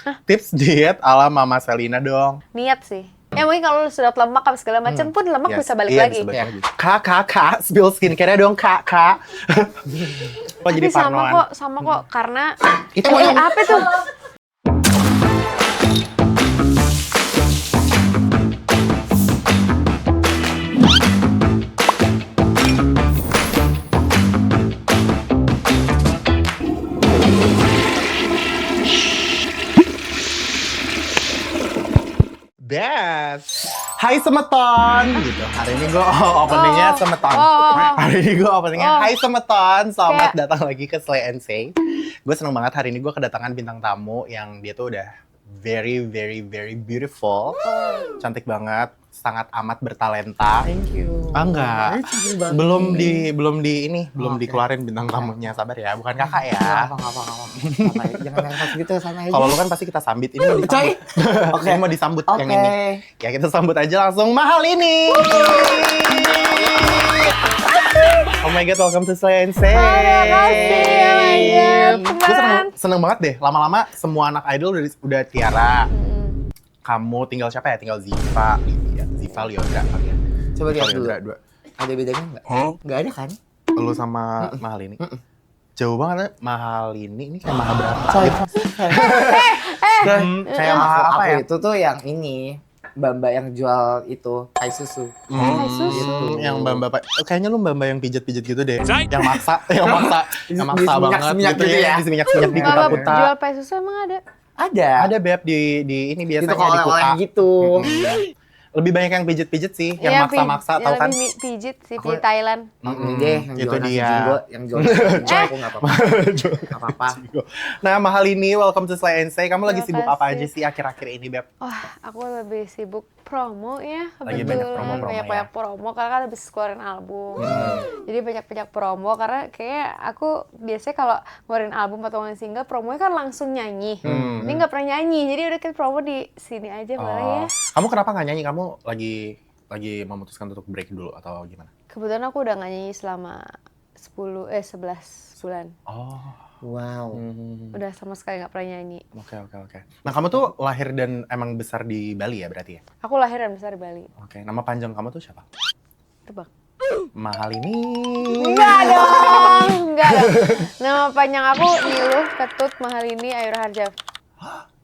Tips diet ala Mama Selina dong. Niat sih. Ya mungkin kalau lu sudah lemak apa segala macam pun lemak bisa balik lagi. Bisa balik lagi. Kak, spill skincare dong, Kak. Kok jadi parnoan? Sama kok, karena Itu apa tuh? Best. Hai Semeton gitu. Hari ini gue openingnya Semeton. Hari ini gue openingnya Hai Semeton. Selamat datang lagi ke Slay and Say. Gue seneng banget hari ini gue kedatangan bintang tamu yang dia tuh udah very beautiful. Cantik banget, sangat amat bertalenta. Thank you. Enggak. Belum dikeluarin bintang tamunya. Sabar ya, bukan kakak ya. Apa. Jangan ngangkat gitu, sama aja. Kalau lu kan pasti kita sambit, ini mau disambut. Oke, mau disambut yang ini. Ya kita sambut aja langsung Mahal ini. Oh my god, welcome to Slay and Say. Gue seneng banget deh, lama-lama semua anak idol udah Tiara. Kamu tinggal siapa ya? Tinggal Ziva, Lyodra kali ya. Coba lihat dulu. Dua. Ada bedanya nggak? Nggak ada kan? Lu sama Mahal ini. Jauh banget ya, Mahal ini kayak Mahal berapa? Kayak Mahal apa ya? Itu tuh yang ini. Mbak yang jual itu kai susu. Susu. Yang mbak kayaknya lu mbak yang pijet-pijet gitu deh. Yang maksa banget gitu ya. Di minyak-minyak di kuta-kuta. Jual pai susu emang ada? Ada Beb di ini biasanya itu di kuta gitu. Lebih banyak yang pijet-pijet sih, yang maksa-maksa tau kan? Lebih pijet sih, pijet Thailand. Yang itu jual nasi dia. jumbo, yang jual nasi jumbo aku nggak apa-apa. Nah, Mahal ini, welcome to Slay and Say. Kamu lagi sibuk apa aja kasih. sih akhir-akhir ini, Beb? Wah, aku lebih sibuk promo ya. Lagi banyak promo-promo banyak promo karena kan habis keluarin album. Jadi banyak promo karena kayak aku biasanya kalau ngeluarin album atau ngeluarin single, promonya kan langsung nyanyi. Ini nggak pernah nyanyi, jadi udah kita promo di sini aja boleh ya. Kamu kenapa nggak nyanyi? Kamu lagi memutuskan untuk break dulu atau gimana? Kebetulan aku udah nggak nyanyi selama 11 bulan. Oh. Wow. Udah sama sekali nggak pernah nyanyi. Oke. Nah, kamu tuh lahir dan emang besar di Bali ya berarti ya? Aku lahir dan besar di Bali. Oke, nama panjang kamu tuh siapa? Tebak. Mahal ini. Enggak dong. Nama panjang aku Niluh Ketut Mahalini Ayu Raharja.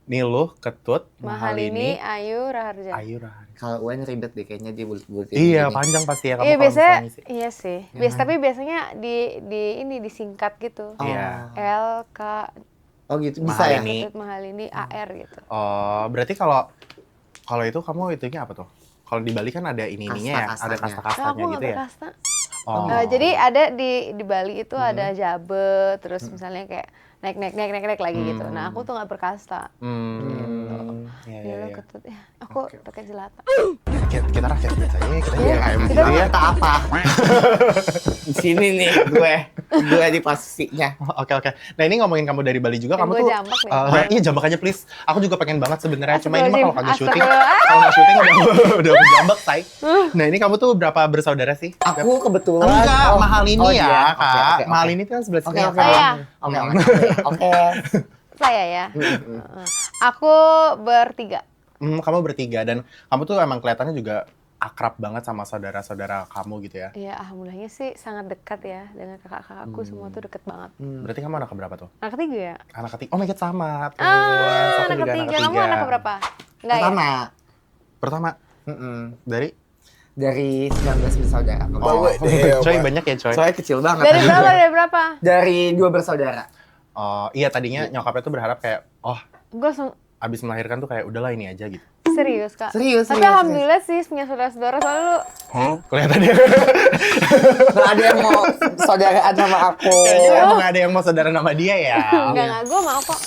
Niluh Ketut Mahalini Ayu Raharja. Kalau UN ribet deh kayaknya dia bulat-bulat. Iya, panjang pasti ya kamu. Iya kalau biasanya, misalnya ngisi. iya sih. Tapi biasanya di disingkat gitu. Iya. L K. Oh gitu bisa ya? Mahalini. Ketut Mahalini AR gitu. Oh, berarti kalau itu kamu itunya apa tuh? Kalau di Bali kan ada ininya ya, ada Kasta-kastanya. kasta-kastanya Aku nggak gitu ya. berkasta. Oh. Jadi ada di Bali itu ada Jabe, terus misalnya kayak naik lagi gitu. Nah aku tuh nggak berkasta. Iya. Niluh Ketut ya. Aku pakai jelata. Kita rakyat biasa aja, kita Iya, JKM kita gitu ya. Kita apa? Di sini nih gue di posisinya. Oke. Nah, ini ngomongin kamu dari Bali juga, kamu Gue tuh jambak deh. iya jambak aja please. Aku juga pengen banget sebenarnya, cuma ini mah kalau kagak syuting, Astagfirullah. kalau nggak syuting udah jambak, say. Nah, ini kamu tuh berapa bersaudara sih? Aku kebetulan. Enggak, Mahal ini ya, dia. Kak. Oke. Mahal ini tuh kan sebelah sini. Oke. Saya. Oke. Saya ya. Aku bertiga. Kamu bertiga dan kamu tuh emang kelihatannya juga akrab banget sama saudara-saudara kamu gitu ya. Iya, alhamdulillahnya sih sangat dekat ya dengan kakak-kakakku, semua tuh deket banget. Berarti kamu anak keberapa tuh? Anak ketiga ya? Anak ketiga. Oh my god, sama. Tuh, Anak ketiga. Kamu anak keberapa? Enggak ya? Pertama. Dari? Dari 19 bersaudara. Coy banyak ya, coy. Soalnya kecil banget. Dari berapa? Dari 2 bersaudara. Oh, iya tadinya nyokapnya tuh berharap kayak, Gue langsung abis melahirkan tuh kayak udahlah ini aja gitu. serius, Kak. Serius. Tapi alhamdulillah sih punya saudara-saudara, soalnya lu Kelihatannya. Nggak ada yang mau saudaraan sama aku. Kayaknya emang ada yang mau saudara nama dia ya. enggak, gue mau kok.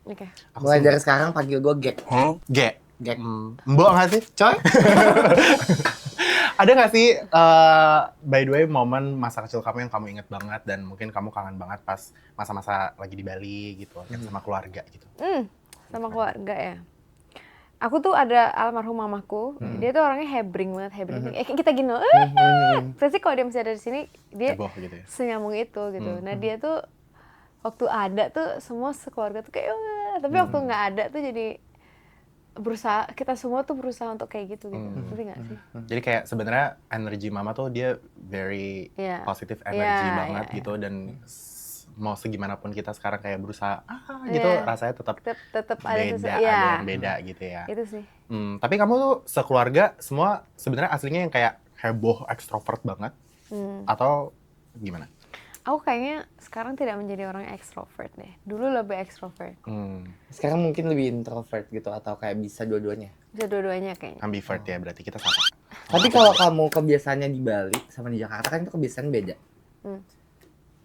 Oke. Mulai dari sekarang panggil gue Gek. Gek. Gek. Mbok nggak sih? Coy? Ada nggak sih, by the way, momen masa kecil kamu yang kamu inget banget dan mungkin kamu kangen banget pas masa-masa lagi di Bali gitu, yang sama keluarga gitu? Sama keluarga ya. Aku tuh ada almarhum mamaku, dia tuh orangnya hebring banget. Kita gini, pasti kalau dia masih ada di sini, dia Heboh gitu ya? senyambung itu gitu. Nah dia tuh waktu ada tuh semua sekeluarga tuh kayak Tapi waktu nggak ada tuh jadi berusaha, kita semua tuh berusaha untuk kayak gitu. Ngerti nggak sih? Jadi kayak sebenarnya energi mama tuh dia very Iya. positive energy Iya, banget iya. gitu, dan mau segimanapun kita sekarang kayak berusaha gitu, Iya. rasanya tetap Tetap ada beda, sesuatu. ada yang beda gitu ya. Itu sih. Tapi kamu tuh sekeluarga semua sebenarnya aslinya yang kayak heboh, ekstrovert banget, atau gimana? Aku kayaknya sekarang tidak menjadi orang ekstrovert deh. Dulu lebih ekstrovert. Sekarang mungkin lebih introvert gitu atau kayak bisa dua-duanya. Bisa dua-duanya kayaknya. Ambivert ya, berarti kita sama. Tapi kalau kamu kebiasaannya di Bali sama di Jakarta kan itu kebiasaan beda.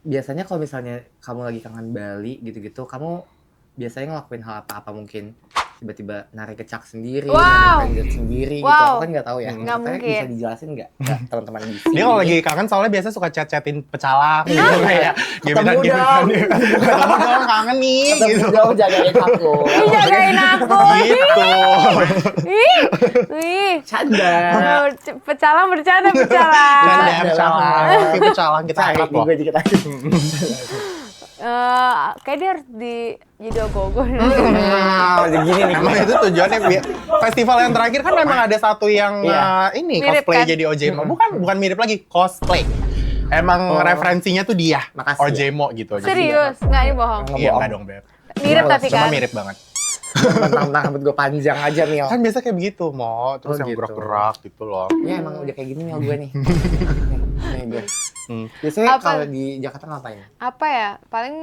Biasanya kalau misalnya kamu lagi kangen Bali gitu-gitu, kamu biasanya ngelakuin hal apa-apa mungkin? Tiba-tiba narik kecak sendiri, Wow. narik panjat sendiri gitu. Wow. Aku kan nggak tahu ya. Nggak Maksudnya mungkin. Bisa dijelasin nggak teman-teman di sini? Dia kalau lagi kangen soalnya biasa suka chat-chatin pecalang gitu kayak Ketemu dong. Ketemu dong, kangen nih gitu. Jauh jagain aku. Ih, jagain aku. Gitu. Ih. Canda. Pecalang bercanda pecalang. Dan Canda. DM pecalang, tapi pecalang kita Cari angkat nih loh. gue dikit lagi. Kayak dia harus jadi ogoh-ogoh. Nah, udah gini nih. Emang itu tujuannya festival yang terakhir kan memang ada satu yang Iya. ini Mirip cosplay kan? jadi Ojemo. Bukan mirip lagi, cosplay. Emang referensinya tuh dia, Makasih ya. Ojemo gitu. Jadi- Serius? Nggak, ini bohong. Iya, enggak dong, Beb. Mirip tapi Cuma kan. mirip banget. Mentang-mentang rambut gue panjang aja nih. Kan biasa kayak begitu, Mo. Terus Oh, yang gitu. gerak-gerak gitu loh. Ya emang udah kayak gini nih gue nih. Nih gue. Biasanya Apa? kalau di Jakarta ngapain? Apa ya? Paling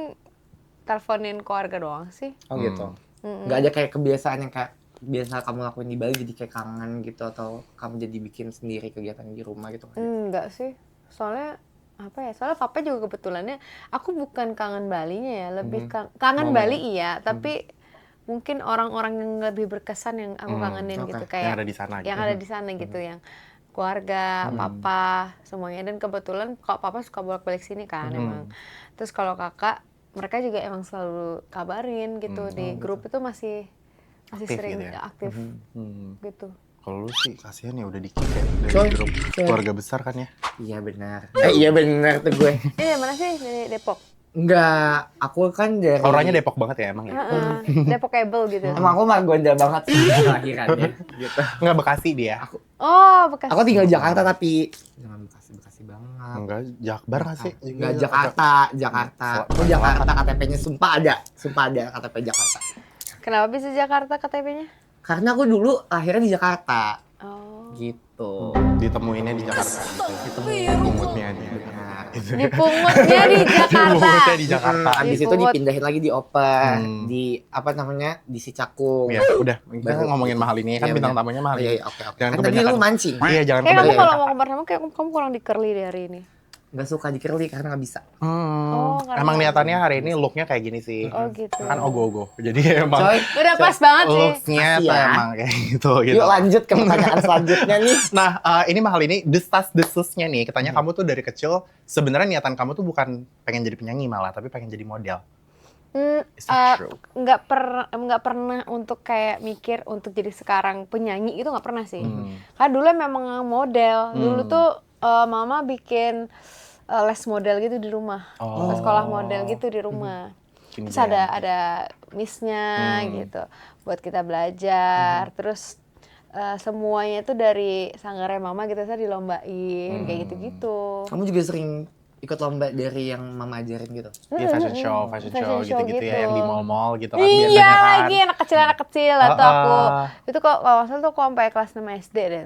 teleponin keluarga doang sih. Oh gitu. Nggak ada kayak kebiasaan yang kayak biasa kamu lakuin di Bali jadi kayak kangen gitu atau kamu jadi bikin sendiri kegiatan di rumah gitu? Enggak sih. Soalnya apa ya? Soalnya papa juga kebetulannya aku bukan kangen Balinya ya, lebih kangen Momen. Bali iya, tapi mungkin orang-orang yang lebih berkesan yang aku kangenin oke. gitu Yang kayak ada di sana yang gitu. ada di sana gitu, yang keluarga, papa, semuanya. Dan kebetulan kalau papa suka bolak-balik sini kan emang. Terus kalau kakak, mereka juga emang selalu kabarin gitu di grup itu masih Aktif sering gitu ya? aktif gitu. Kalau lu sih kasihan ya udah dikit ya dari Coy, grup keluarga besar kan ya. Iya benar. Iya benar tuh gue. Ini mana sih? Dari Depok. Enggak, aku kan dari Auranya Depok banget ya emang ya. Depokable gitu. Emang aku Margonda banget sih kelahirannya gitu. Enggak Bekasi dia. Oh, Bekasi. Aku tinggal di Jakarta tapi jangan Bekasi banget. Enggak Jakbar nggak sih? Enggak Jakarta. Aku Jakarta KTP-nya sumpah ada KTP Jakarta. Kenapa bisa Jakarta KTP-nya? Karena aku dulu akhirnya di Jakarta. Oh. Gitu. Ditemuinnya di Jakarta gitu. Punggutnya dia. Nah, Dipungutnya di Jakarta. Punggutnya di Jakarta. habis itu Dipungut. dipindahin lagi di Oper, di apa namanya? Di Sicakung. Ya, udah. Kita Baru- ngomongin mahal ini kan Iya, bintang benar. tamunya mahal Iya, ini. iya, oke. Jangan Kan tadi kebanyakan. lu mancing. Iya, jangan Kayak kamu kebanyakan. kalau mau kembar sama kayak kamu kurang di curly di hari ini. Nggak suka di curly karena nggak bisa. Oh, karena- Emang niatannya hari ini looknya kayak gini sih. Oh gitu. Kan ogo-ogo. Jadi emang Coy, Udah pas banget sih. looks-nya Makasih tuh ya. emang kayak gitu. yuk lanjut ke pertanyaan selanjutnya nih. Nah, ini mahal ini desas-desusnya nih. Katanya kamu tuh dari kecil sebenarnya niatan kamu tuh bukan pengen jadi penyanyi malah, tapi pengen jadi model. Is that true? Nggak pernah untuk kayak mikir untuk jadi sekarang penyanyi itu nggak pernah sih. Karena dulu memang model. Dulu tuh mama bikin les model gitu di rumah, sekolah model gitu di rumah. Bikin Terus band. ada missnya gitu, buat kita belajar. Terus semuanya itu dari sanggarnya mama gitu, saya dilombain kayak gitu-gitu. Kamu juga sering ikut lomba dari yang mama ajarin gitu. Iya, fashion show gitu-gitu ya, yang di mall-mall gitu kan Iya biasanya kan. lagi anak kecil atau aku itu kok kalau nggak salah tuh aku sampai kelas 6 SD deh.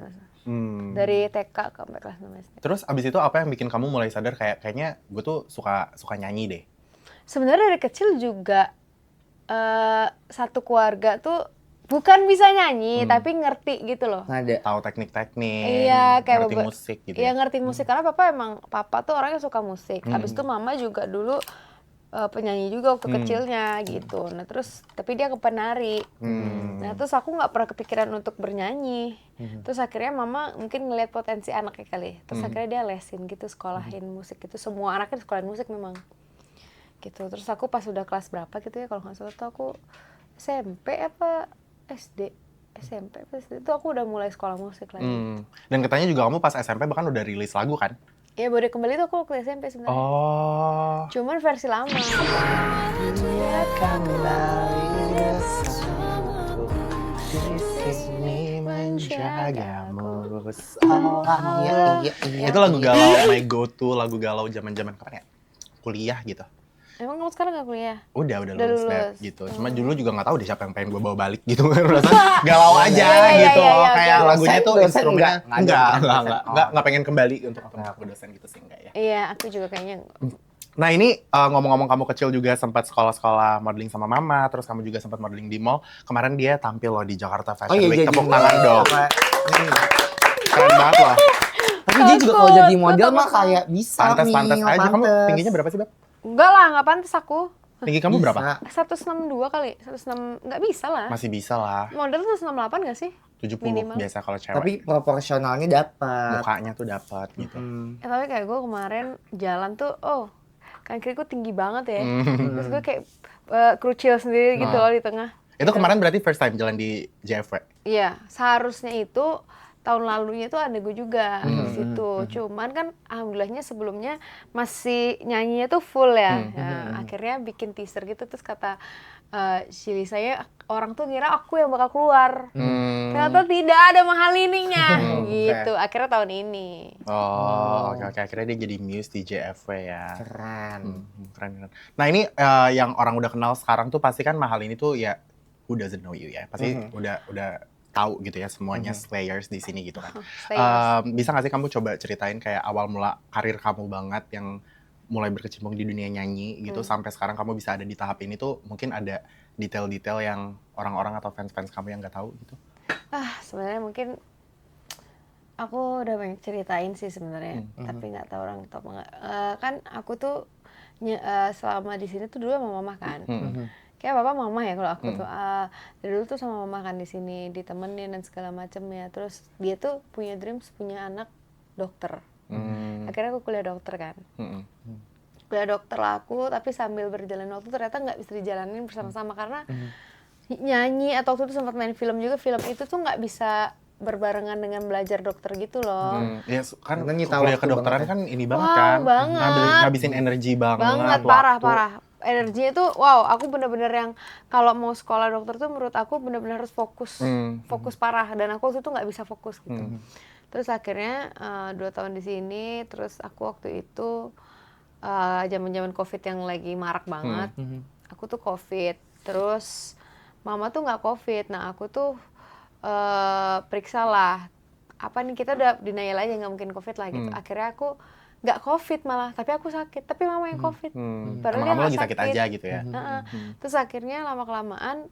Dari TK ke sampai kelas 6 SD. Terus abis itu apa yang bikin kamu mulai sadar kayaknya gue tuh suka nyanyi deh. Sebenarnya dari kecil juga satu keluarga tuh bukan bisa nyanyi tapi ngerti gitu loh. Nada. Tahu teknik-teknik, Iya, kayak ngerti musik gitu. Iya ngerti musik karena papa tuh orangnya suka musik. Habis itu mama juga dulu penyanyi juga waktu kecilnya gitu. Nah terus tapi dia ke penari. Nah terus aku nggak pernah kepikiran untuk bernyanyi. Terus akhirnya mama mungkin ngelihat potensi anaknya kali. Terus akhirnya dia lesin gitu, sekolahin musik gitu. Semua anaknya sekolahin musik memang. Gitu. Terus aku pas udah kelas berapa gitu ya kalau nggak salah tuh aku SMP apa SD. SMP pas itu aku udah mulai sekolah musik lagi. Dan katanya juga kamu pas SMP bahkan udah rilis lagu kan? Ya Boleh Kembali tuh aku waktu SMP sebenarnya. Oh. Cuman versi lama. Dia kembali bersamaku di sini menjagamu. Oh, iya. Itu lagu galau, my go to lagu galau zaman-zaman kapan ya? Kuliah gitu. Emang kamu sekarang gak kuliah? Udah Udah lulus lulus. Beb, gitu. Cuma dulu juga nggak tahu deh siapa yang pengen gue bawa balik gitu kan. Rasanya galau aja gitu. Iya, Kayak oke. lagunya tuh Dosen instrumennya enggak. nggak pengen kembali untuk ke dosen gitu sih enggak ya. Iya, aku juga kayaknya. Nah ini ngomong-ngomong kamu kecil juga sempat sekolah-sekolah modeling sama mama, terus kamu juga sempat modeling di mall. Kemarin dia tampil loh di Jakarta Fashion Week. Tepuk tangan dong. Keren banget loh. Tapi dia juga kalau jadi model mah kayak bisa Pantes-pantes nih, aja. Kamu pantes. tingginya berapa sih, Beb? Enggak lah, nggak pantas aku. Tinggi kamu berapa? 162 kali, 106, nggak bisa lah. Masih bisa lah. Model 168 nggak sih? 70 Minimal. biasa kalau cewek. Tapi proporsionalnya dapat. Mukanya tuh dapat gitu. Tapi kayak gue kemarin jalan tuh, kan kiriku tinggi banget ya. Terus gue kayak krucil sendiri gitu loh di tengah. Itu kemarin berarti first time jalan di JFW? Iya, seharusnya itu tahun lalunya tuh ada gue juga di situ. Cuman kan alhamdulillahnya sebelumnya masih nyanyinya tuh full ya. Nah, akhirnya bikin teaser gitu terus kata Shili saya orang tuh ngira aku yang bakal keluar. Ternyata tidak ada mahalininya gitu. Akhirnya tahun ini. Oh, oke. Akhirnya dia jadi Muse di JFW ya. Keren. Keren. Nah ini yang orang udah kenal sekarang tuh pasti kan Mahal ini tuh ya who doesn't know you ya. Pasti udah tahu gitu ya semuanya Slayers di sini gitu kan. Bisa nggak sih kamu coba ceritain kayak awal mula karir kamu banget yang mulai berkecimpung di dunia nyanyi gitu sampai sekarang kamu bisa ada di tahap ini tuh mungkin ada detail-detail yang orang-orang atau fans-fans kamu yang nggak tahu gitu? Sebenarnya mungkin aku udah banyak ceritain sih sebenarnya, tapi nggak tahu orang tahu nggak. Kan aku tuh selama di sini tuh dulu sama mama kan. Kayak papa mama ya kalau aku tuh dari dulu tuh sama mama kan di sini ditemenin dan segala macam ya. Terus dia tuh punya dreams punya anak dokter. Akhirnya aku kuliah dokter kan. Kuliah dokter lah aku, tapi sambil berjalan waktu ternyata nggak bisa dijalanin bersama-sama karena nyanyi atau waktu itu sempat main film juga. Film itu tuh nggak bisa berbarengan dengan belajar dokter gitu loh. Ya kan Karena nyita kuliah waktu kedokteran banget kan ini banget Wow, kan. banget. Ngabisin energi banget. Banget, parah. Energinya tuh wow, aku bener-bener yang kalau mau sekolah dokter tuh menurut aku bener-bener harus fokus. Fokus parah dan aku waktu itu nggak bisa fokus gitu. Terus akhirnya 2 tahun di sini, terus aku waktu itu zaman-zaman Covid yang lagi marak banget. Aku tuh Covid. Terus mama tuh nggak Covid. Nah, aku tuh periksa lah. Apa nih kita udah denial aja nggak mungkin Covid lah gitu. Akhirnya aku nggak Covid malah, tapi aku sakit. Tapi mama yang Covid. Padahal dia kamu nggak lagi sakit aja gitu ya. Terus akhirnya lama-kelamaan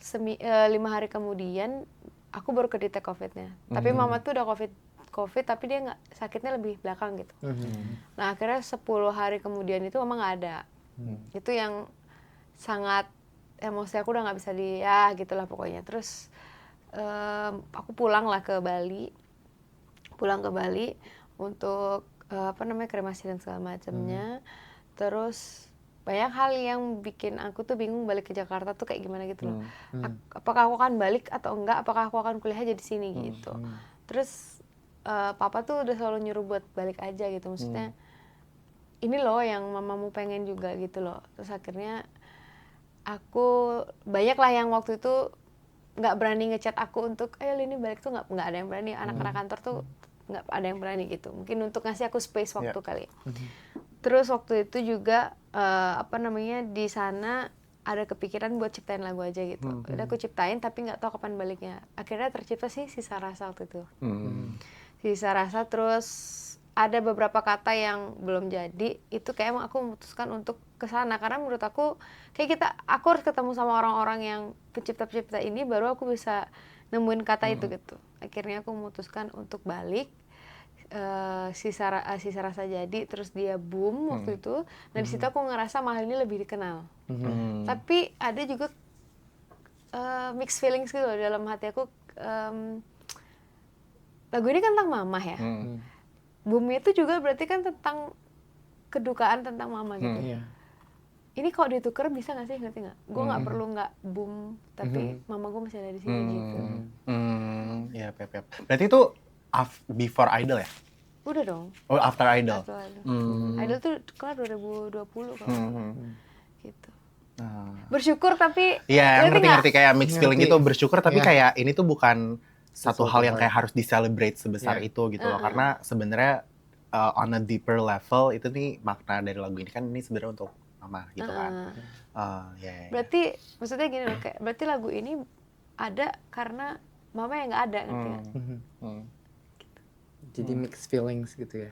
5 hari kemudian aku baru kedetek Covid-nya. Tapi mama tuh udah COVID tapi dia nggak sakitnya lebih belakang gitu. Nah akhirnya 10 hari kemudian itu mama nggak ada. Itu yang sangat emosi aku udah nggak bisa gitulah pokoknya. Terus aku pulang ke Bali untuk kremasi dan segala macamnya. Terus banyak hal yang bikin aku tuh bingung balik ke Jakarta tuh kayak gimana gitu loh. Apakah aku akan balik atau enggak? Apakah aku akan kuliah aja di sini gitu. Terus papa tuh udah selalu nyuruh buat balik aja gitu. Maksudnya ini loh yang mamamu pengen juga gitu loh. Terus akhirnya aku banyak lah yang waktu itu nggak berani ngechat aku untuk ayo Lini balik tuh nggak ada yang berani. Anak-anak kantor tuh nggak ada yang berani gitu. Mungkin untuk ngasih aku space waktu kali. Terus waktu itu juga di sana ada kepikiran buat ciptain lagu aja gitu. Udah aku ciptain tapi nggak tahu kapan baliknya. Akhirnya tercipta sih Sisa Rasa waktu itu. Sisa Rasa, terus ada beberapa kata yang belum jadi. Itu kayak emang aku memutuskan untuk kesana karena menurut aku kayak aku harus ketemu sama orang-orang yang pencipta-pencipta ini baru aku bisa nemuin kata itu gitu. Akhirnya aku memutuskan untuk balik. Sisa Rasa jadi, terus dia boom waktu itu. Nah di situ aku ngerasa Mahal ini lebih dikenal. Tapi ada juga mixed feelings gitu loh dalam hati aku. Lagu ini kan tentang mama ya. Boom itu juga berarti kan tentang kedukaan tentang mama gitu. Ini kalau ditukar bisa nggak sih, ngerti nggak? Gue nggak perlu nggak boom, tapi mama gue masih ada di sini gitu. Ya, Pep. Berarti itu before Idol ya? Udah dong. Oh, after Idol. After Idol. Hmm. Idol tuh kelar 2020 kalau gitu. Ah. Bersyukur tapi Iya, ngerti kayak mixed feeling Ngerti. gitu, bersyukur tapi Iya. kayak ini tuh bukan satu Sesuatu hal yang hal. kayak harus di-celebrate sebesar Iya. itu gitu loh. Karena sebenarnya on a deeper level itu nih makna dari lagu ini kan ini sebenarnya untuk mama gitu kan. Ya. Berarti maksudnya gini loh, kayak berarti lagu ini ada karena mama yang nggak ada, ngerti nggak? Jadi mixed feelings gitu ya.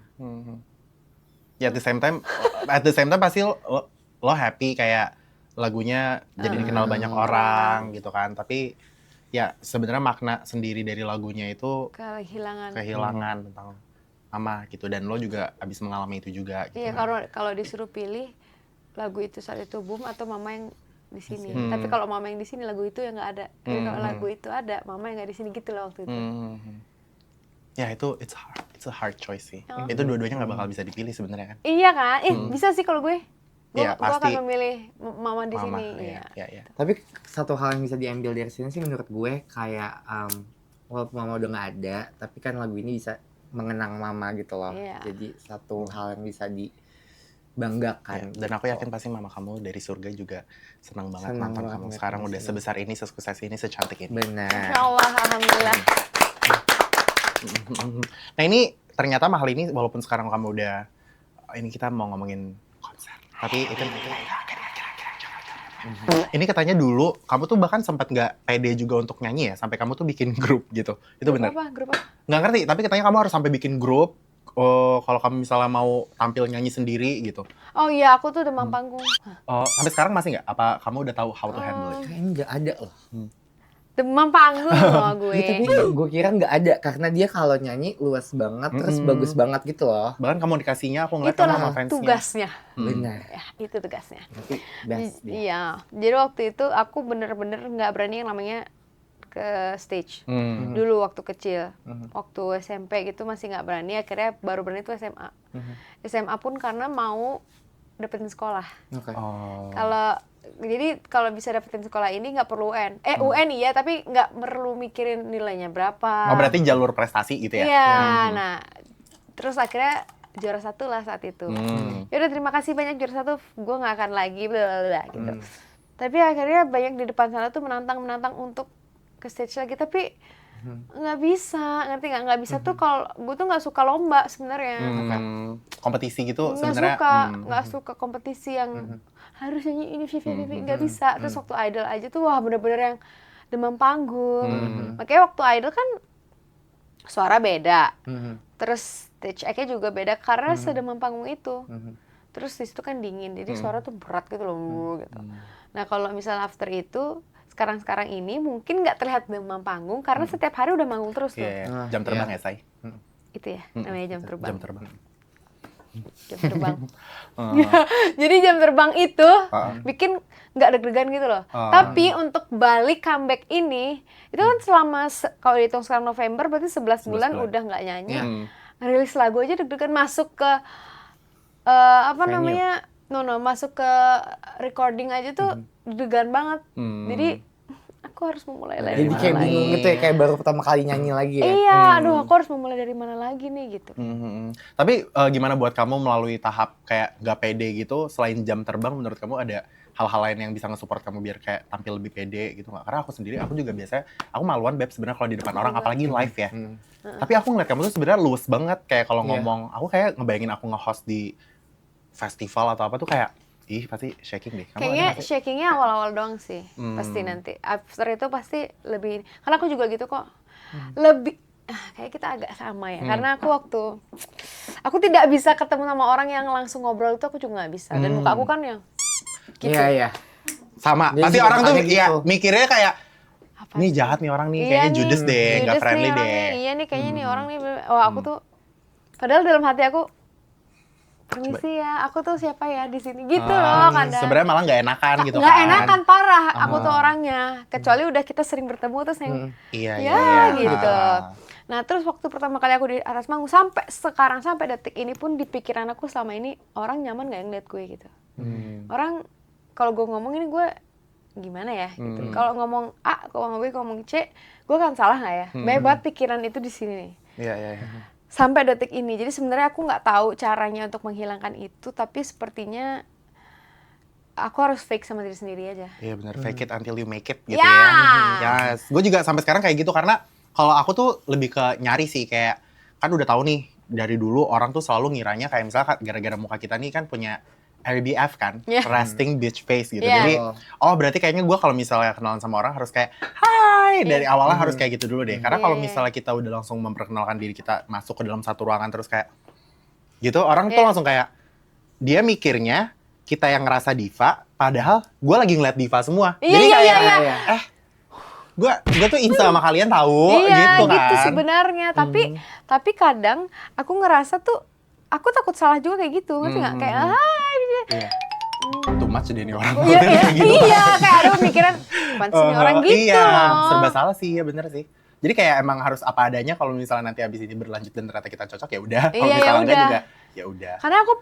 Ya at the same time pasti lo happy kayak lagunya jadi dikenal banyak orang gitu kan. Tapi ya sebenarnya makna sendiri dari lagunya itu kehilangan tentang mama gitu, dan lo juga abis mengalami itu juga gitu. Iya, kalau disuruh pilih lagu itu saat itu boom atau mama yang di sini. Tapi kalau mama yang di sini lagu itu yang nggak ada. Tapi kalau lagu itu ada, mama yang nggak di sini gitu loh waktu itu. Ya itu it's a hard choice sih. Itu dua-duanya nggak bakal bisa dipilih sebenarnya kan. Iya kan? Bisa sih kalau gue. Iya, Gue pasti. akan memilih mama di sini. Iya. Tapi satu hal yang bisa diambil dari sini sih menurut gue kayak walaupun mama udah nggak ada, tapi kan lagu ini bisa mengenang mama gitu loh. Iya. Jadi satu hal yang bisa dibanggakan. Dan aku yakin pasti mama kamu dari surga juga senang banget Senang nonton banget kamu ngeliat sekarang kamu udah sini. sebesar ini, sesukses ini, secantik ini. Benar. Insya Allah, alhamdulillah. Nah ini ternyata mahal ini walaupun sekarang kamu udah, ini kita mau ngomongin konser. Tapi itu ini katanya dulu kamu tuh bahkan sempat nggak pede juga untuk nyanyi ya, sampai kamu tuh bikin grup gitu. Itu benar? Grup apa? Nggak ngerti, tapi katanya kamu harus sampai bikin grup. Oh, kalau kamu misalnya mau tampil nyanyi sendiri gitu. Oh iya, aku tuh demam panggung. Oh, sampai sekarang masih nggak? Apa kamu udah tahu how to handle it? Kayaknya nggak ada loh. Demam panggung loh gue. Ya, tapi gue kira nggak ada karena dia kalau nyanyi luas banget terus bagus banget gitu loh. Bahkan komunikasinya aku ngeliat kamu Itulah sama fansnya. tugasnya. Benar. Ya, itu tugasnya. Best dia. Iya, jadi waktu itu aku bener-bener nggak berani yang namanya ke stage. Dulu waktu kecil, waktu SMP gitu masih nggak berani. Akhirnya baru berani itu SMA. SMA pun karena mau dapetin sekolah. Oke. Oh. Kalau bisa dapetin sekolah ini nggak perlu UN. UN iya, tapi nggak perlu mikirin nilainya berapa. Oh, berarti jalur prestasi gitu ya? Iya, nah terus akhirnya juara 1 lah saat itu. Ya udah, terima kasih banyak juara 1, gue nggak akan lagi bla gitu. Tapi akhirnya banyak di depan sana tuh menantang untuk ke stage lagi, tapi nggak bisa, ngerti nggak bisa tuh kalau gue tuh nggak suka lomba sebenarnya. Kompetisi gitu Nggak sebenarnya. nggak suka kompetisi yang harus nyanyi ini Vivi nggak bisa. Terus waktu Idol aja tuh wah bener-bener yang demam panggung. Makanya waktu Idol kan suara beda, terus stage act-nya juga beda karena sedemam panggung itu. Terus di situ kan dingin, jadi suara tuh berat gitu loh gitu. Nah kalau misalnya after itu sekarang ini mungkin nggak terlihat demam panggung karena setiap hari udah manggung terus tuh. Iya. Jam terbang ya, Say? Itu ya namanya jam terbang. Jam terbang. Jam terbang. Jadi jam terbang itu bikin nggak deg-degan gitu loh. Tapi untuk balik comeback ini, itu kan selama kalau dihitung sekarang November berarti 11 bulan udah nggak nyanyi. Rilis lagu aja deg-degan, masuk ke Venue. masuk ke recording aja tuh deg-degan banget. Jadi aku harus memulai dari Jadi mana kayak lagi. bingung gitu ya, kayak baru pertama kali nyanyi lagi ya. Iya, aduh aku harus memulai dari mana lagi nih gitu. Tapi gimana buat kamu melalui tahap kayak gak pede gitu, selain jam terbang menurut kamu ada hal-hal lain yang bisa nge-support kamu biar kayak tampil lebih pede gitu nggak? Karena aku juga biasanya, aku maluan Beb sebenarnya kalau di depan orang, apalagi live ya. Tapi aku ngeliat kamu tuh sebenarnya luwes banget, kayak kalau ngomong, aku kayak ngebayangin aku nge-host di festival atau apa tuh kayak, ih pasti shaking deh. Kamu Kayaknya ada nggak sih? shakingnya awal-awal doang sih, pasti nanti. After itu pasti lebih, karena aku juga gitu kok. Lebih, kayak kita agak sama ya. Karena aku tidak bisa ketemu sama orang yang langsung ngobrol itu, aku juga nggak bisa. Dan muka aku kan yang gitu. Iya, iya. Sama, Jadi pasti juga orang tuh makanya ya gitu. mikirnya kayak, Apa nih sih? jahat nih orang nih, Iya kayaknya nih, judes deh, nggak judes nih friendly orangnya. deh. Iya nih, kayaknya nih orang nih. Wah aku tuh, padahal dalam hati aku, permisi ya, aku tuh siapa ya di sini gitu loh kadang. Sebenarnya malah nggak enakan gitu Nggak kan. enakan parah aku tuh orangnya. Kecuali udah kita sering bertemu terus yang Iya, gitu. Nah terus waktu pertama kali aku di atas manggung sampai sekarang, sampai detik ini pun di pikiran aku selama ini orang nyaman nggak ngeliat gue gitu. Orang kalau gue ngomong ini gue gimana ya gitu. Kalau ngomong A, kalau ngomong B, ngomong C, gue kan salah nggak ya? Banyak banget pikiran itu di sini nih. Iya. sampai detik ini. Jadi sebenarnya aku nggak tahu caranya untuk menghilangkan itu, tapi sepertinya aku harus fake sama diri sendiri aja. Iya benar, fake it until you make it gitu Ya. ya. Yes. Gue juga sampai sekarang kayak gitu karena kalau aku tuh lebih ke nyari sih kayak kan udah tahu nih dari dulu orang tuh selalu ngiranya kayak misalnya gara-gara muka kita nih kan punya RBF kan, Yeah. resting bitch face gitu. Yeah. Jadi berarti kayaknya gue kalau misalnya kenalan sama orang harus kayak hai dari awalnya harus kayak gitu dulu deh. Karena kalau Yeah. misalnya kita udah langsung memperkenalkan diri kita masuk ke dalam satu ruangan terus kayak gitu orang tuh Yeah. langsung kayak dia mikirnya kita yang ngerasa diva, padahal gue lagi ngeliat diva semua. Iya, Jadi iya, kayak, iya. gue tuh insta sama kalian tahu, Iya, gitu kan. gitu sebenarnya. Tapi kadang aku ngerasa tuh aku takut salah juga kayak gitu, ngerti nggak? Kayak Iya. Too much deh nih orang. iya, iya, Gitu. iya, kayak ada pemikiran apaan sih ini orang gitu iya, loh. serba salah sih, ya bener sih. Jadi kayak emang harus apa adanya kalau misalnya nanti abis ini berlanjut dan ternyata kita cocok ya udah. Kalau Iya, misalnya ya enggak udah. juga ya udah. Karena aku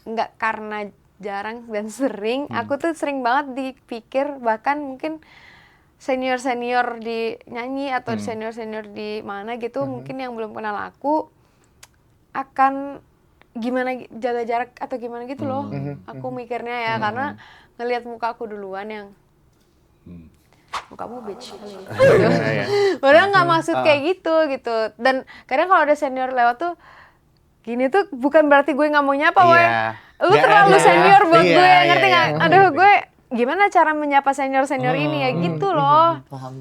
nggak karena jarang dan sering, aku tuh sering banget dipikir bahkan mungkin senior-senior di nyanyi atau senior-senior di mana gitu mungkin yang belum kenal aku akan gimana jaga jarak atau gimana gitu loh. Aku mikirnya ya karena ngelihat muka aku duluan yang mukamu bitch kali. Iya. Padahal nggak maksud kayak gitu. Dan kadang kalau ada senior lewat tuh gini tuh bukan berarti gue nggak mau nyapa, woy. Iya. Lu Nggak terlalu ada. senior buat Iya, gue, iya, ngerti iya. nggak? Aduh, gue gimana cara menyapa senior-senior ini ya gitu loh. Paham.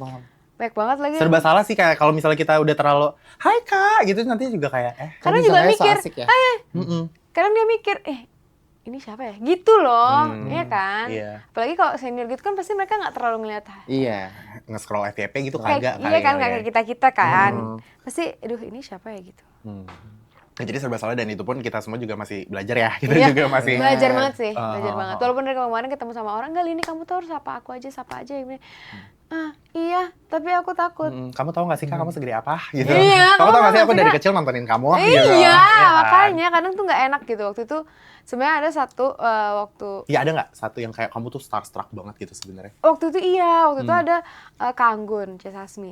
Baik banget lagi. Serba salah sih kayak kalau misalnya kita udah terlalu hai kak gitu nanti juga kayak Karena Bisa juga kayak so mikir, asik ya? kadang dia mikir, ini siapa ya? Gitu loh, iya kan? Iya. Apalagi kalau senior gitu kan pasti mereka nggak terlalu ngeliat Iya. nge-scroll FYP gitu kayak kagak iya kan ya. kayak kita kan. Pasti, aduh ini siapa ya gitu. Nah, jadi serba salah dan itu pun kita semua juga masih belajar ya. Kita Iya, juga masih belajar banget sih, Ah, belajar ah, banget. ah. Walaupun dari kemarin ketemu sama orang, kali ini kamu tuh harus sapa aku aja, sapa aja. Iya, tapi aku takut. Kamu tahu gak sih kak kamu segede apa gitu. Iya, kamu tahu gak sih aku maksudnya- dari kecil nontonin kamu gitu. Iya, kan? makanya kadang tuh nggak enak gitu. Waktu itu sebenarnya ada satu waktu Iya ada nggak satu yang kayak kamu tuh starstruck banget gitu sebenarnya? waktu itu ada Kanggun, Cesasmi.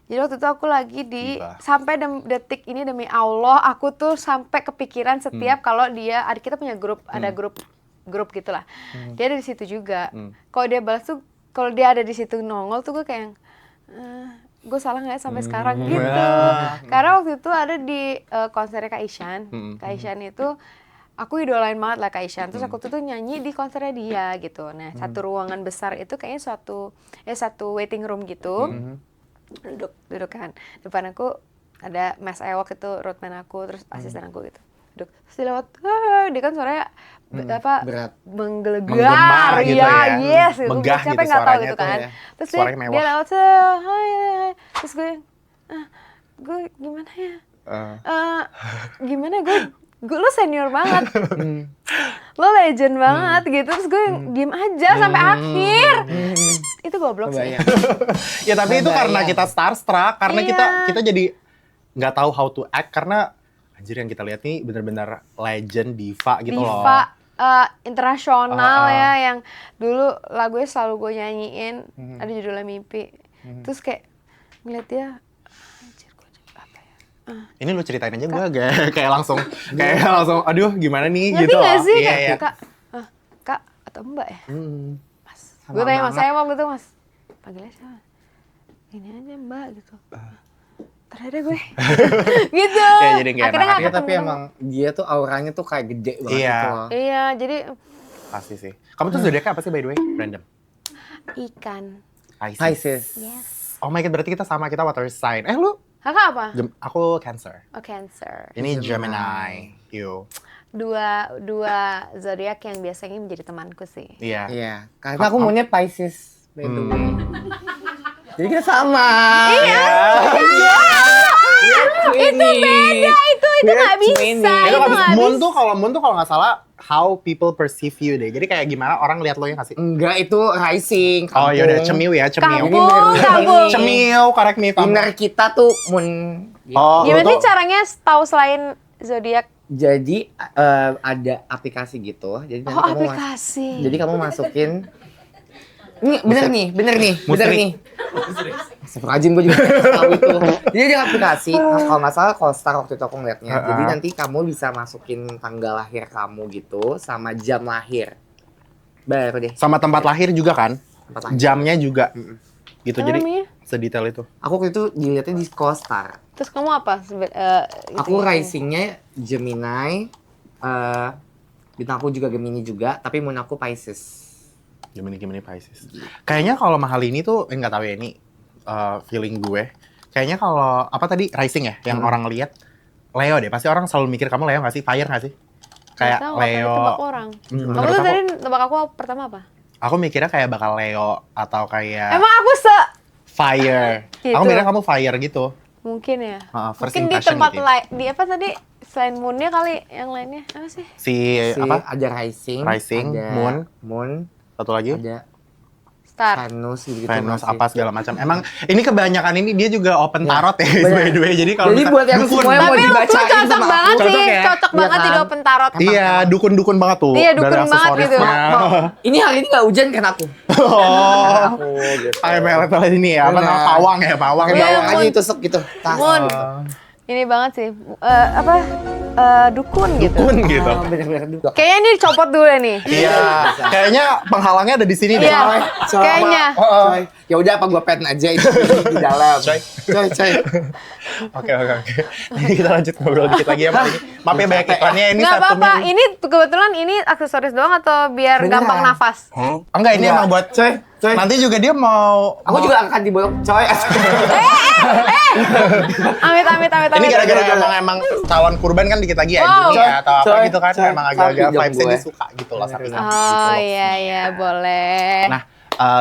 Jadi waktu itu aku lagi di Diva. sampai detik ini demi Allah aku tuh sampai kepikiran setiap kalau dia kita punya grup, ada grup gitulah. Dia ada di situ juga. Kalau dia balas tuh kalau dia ada di situ nongol tuh gue kayak gue salah nggak ya sampai sekarang gitu. Karena waktu itu ada di konsernya Kak Ishan. Kak Ishan itu aku idolain banget lah Kak Ishan. Terus aku tuh nyanyi di konsernya dia gitu. Nah, satu ruangan besar itu kayaknya satu waiting room gitu. Duduk kan. Depan aku ada Mas Ewok itu roadman aku, terus asisten aku gitu. Duduk. Terus dia lewat, dia kan suaranya berat. menggelegar, Menggema gitu ya. yes gitu. Megah Siapa gitu yang nggak tahu suaranya gitu tuh kan. ya. Terus Suaranya dia mewah. lewat, hai. Terus gue gimana ya? Gimana gue lo senior banget, lo legend banget gitu. Terus gue diem aja sampai akhir. Itu goblok sih. Kebayang. Ya tapi itu karena kita starstruck, karena Iya. kita jadi nggak tahu how to act karena anjir yang kita lihat nih bener-bener legend diva gitu loh. Diva internasional ya, yang dulu lagunya selalu gue nyanyiin, ada judulnya Mimpi. Terus kayak ngeliat dia, anjir gue apa ya? Ini lu ceritain aja gue kayak langsung aduh gimana nih Ngerti gitu gak loh. sih? Iya, Kayak, iya. Kak atau Mbak ya? Mas. Sama Gue tanya mas banget. saya waktu itu, Mas. Panggilnya siapa? Ini aja Mbak gitu. Ternyata gue. Gitu. Ya, jadi nggak Akhirnya enak. nggak Iya, tapi ketemu. emang dia tuh auranya tuh kayak gede banget Iya. gitu loh. Iya, jadi Pasti sih. Kamu tuh zodiaknya apa sih by the way? Random. ikan. Pisces. Yes. Oh my god, berarti kita sama, kita water sign. Lu? Kakak apa? Aku Cancer. Oh, Cancer. Ini Gemini. You. Dua zodiak yang biasanya menjadi temanku sih. Iya. Iya, karena aku maunya Pisces by the way. Jadi kita sama. Iya. Itu beda. Itu nggak bisa. Itu Itu kan nggak moon bisa. tuh kalau nggak salah how people perceive you deh. Jadi kayak gimana orang lihat lo yang kasih. Enggak, itu rising. Oh ya udah kampung. cemiu ya, cemiu. Kampung. Cemiu, correct me if I'm Inner kita tuh moon. Gitu. Oh, Gimana lu sih tuh- caranya tahu selain zodiak? Jadi ada aplikasi gitu. Jadi nanti Oh, kamu aplikasi. jadi kamu masukin. Ini bener nih. Musrik. Rajin gue juga tahu itu. Jadi di aplikasi, kalau nggak salah Costar waktu itu aku ngeliatnya. Jadi nanti kamu bisa masukin tanggal lahir kamu gitu sama jam lahir. Baru deh. Sama tempat lahir juga kan? Tempat lahir. Jamnya juga. Gitu, Apa jadi namanya? sedetail itu. Aku waktu itu dilihatnya di Costar. Terus kamu apa? Aku risingnya Gemini, bintang aku juga Gemini juga, tapi moon aku Pisces. Gemini Pisces. Kayaknya kalau mahal ini tuh nggak tahu ya ini feeling gue. Kayaknya kalau apa tadi rising ya yang orang lihat Leo deh. Pasti orang selalu mikir kamu Leo nggak sih? Fire nggak sih? Kayak Tahu, Leo. apa tebak orang. Kamu menurut tuh aku- tadi tebak aku pertama apa? Aku mikirnya kayak bakal Leo atau kayak Emang aku fire. Gitu. Aku mikirnya kamu fire gitu. mungkin ya. First Mungkin di impression tempat gitu ya. lain, di apa tadi? Selain moonnya kali, yang lainnya apa sih? Si apa? Ada rising, ada moon, Satu lagi? ada Star. Venus gitu. Venus apa segala macam. Emang ini kebanyakan ini dia juga open tarot ya, by the way. Jadi kalau Jadi buat yang dukun, semuanya mau Tapi lu dibacain cocok sama banget aku. sih, Cocok ya? cocok Iya banget kan? jadi open tarot. iya dukun-dukun banget tuh. Iya, dukun dari banget gitu. aksesorisnya. Ini hari ini nggak hujan kan aku? Oh, Aku gitu. pakai pelet ini ya, apa Benar. namanya pawang ya, pawang. Pakai Iya, bawang aja Moon. ditusuk gitu. Tas. Moon. Ini banget sih, dukun gitu. Dukun gitu. Bener-bener dulu. Kayaknya ini dicopot dulu ya nih. Iya, kayaknya penghalangnya ada di sini deh. Iya, kayaknya. Coy. Ya udah apa gua pen aja itu di dalam. Coy. Coy. Oke. Ini kita lanjut ngobrol dikit lagi ya, Mbak. Ini maaf ya banyak iklannya ini Nggak satu apa-apa, minggu. ini kebetulan ini aksesoris doang atau biar Beneran. gampang nafas? Enggak, ini Enggak. emang buat Coy. Nanti juga dia mau Aku juga akan dibolok coy. Amit. ini gara-gara emang calon kurban kan dikit lagi ya, Wow. Juni atau apa Coy, gitu kan, coy. emang agak-agak Sapi dong vibes-nya gue. dia suka gitu loh sapinya. Oh iya, boleh. Nah,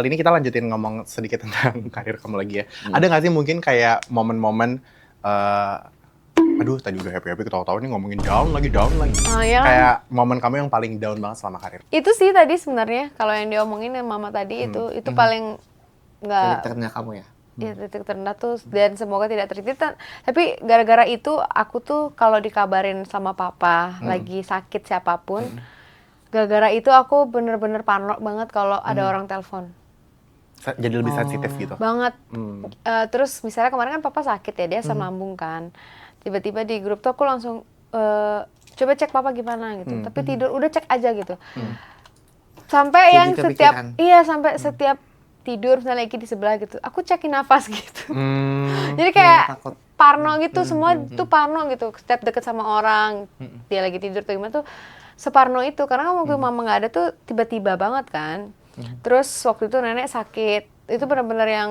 ini kita lanjutin ngomong sedikit tentang karir kamu lagi ya. Ada nggak sih mungkin kayak momen-momen, aduh tadi udah happy-happy ketawa-tawa nih ngomongin down lagi. Oh, iya. Kayak momen kamu yang paling down banget selama karir. Itu sih tadi sebenarnya kalau yang diomongin yang mama tadi itu paling nggak Terendah kamu ya. ya, titik terendah tuh, dan semoga tidak terjadi. Tapi gara-gara itu aku tuh kalau dikabarin sama papa lagi sakit siapapun, gara-gara itu aku bener-bener parno banget kalau ada orang telepon Jadi lebih sensitif gitu. banget. Hmm. Terus misalnya kemarin kan papa sakit ya, dia asam lambung kan, tiba-tiba di grup tuh aku langsung coba cek papa gimana gitu, tapi tidur udah cek aja gitu. Sampai Jadi yang setiap kepikiran. sampai setiap tidur misalnya lagi di sebelah gitu, aku cekin nafas gitu. Hmm. Jadi kayak takut. parno gitu, semua tuh parno gitu. Setiap deket sama orang, dia lagi tidur tuh gimana tuh separno itu. Karena kan waktu mama nggak ada tuh tiba-tiba banget kan. Terus waktu itu nenek sakit, itu benar-benar yang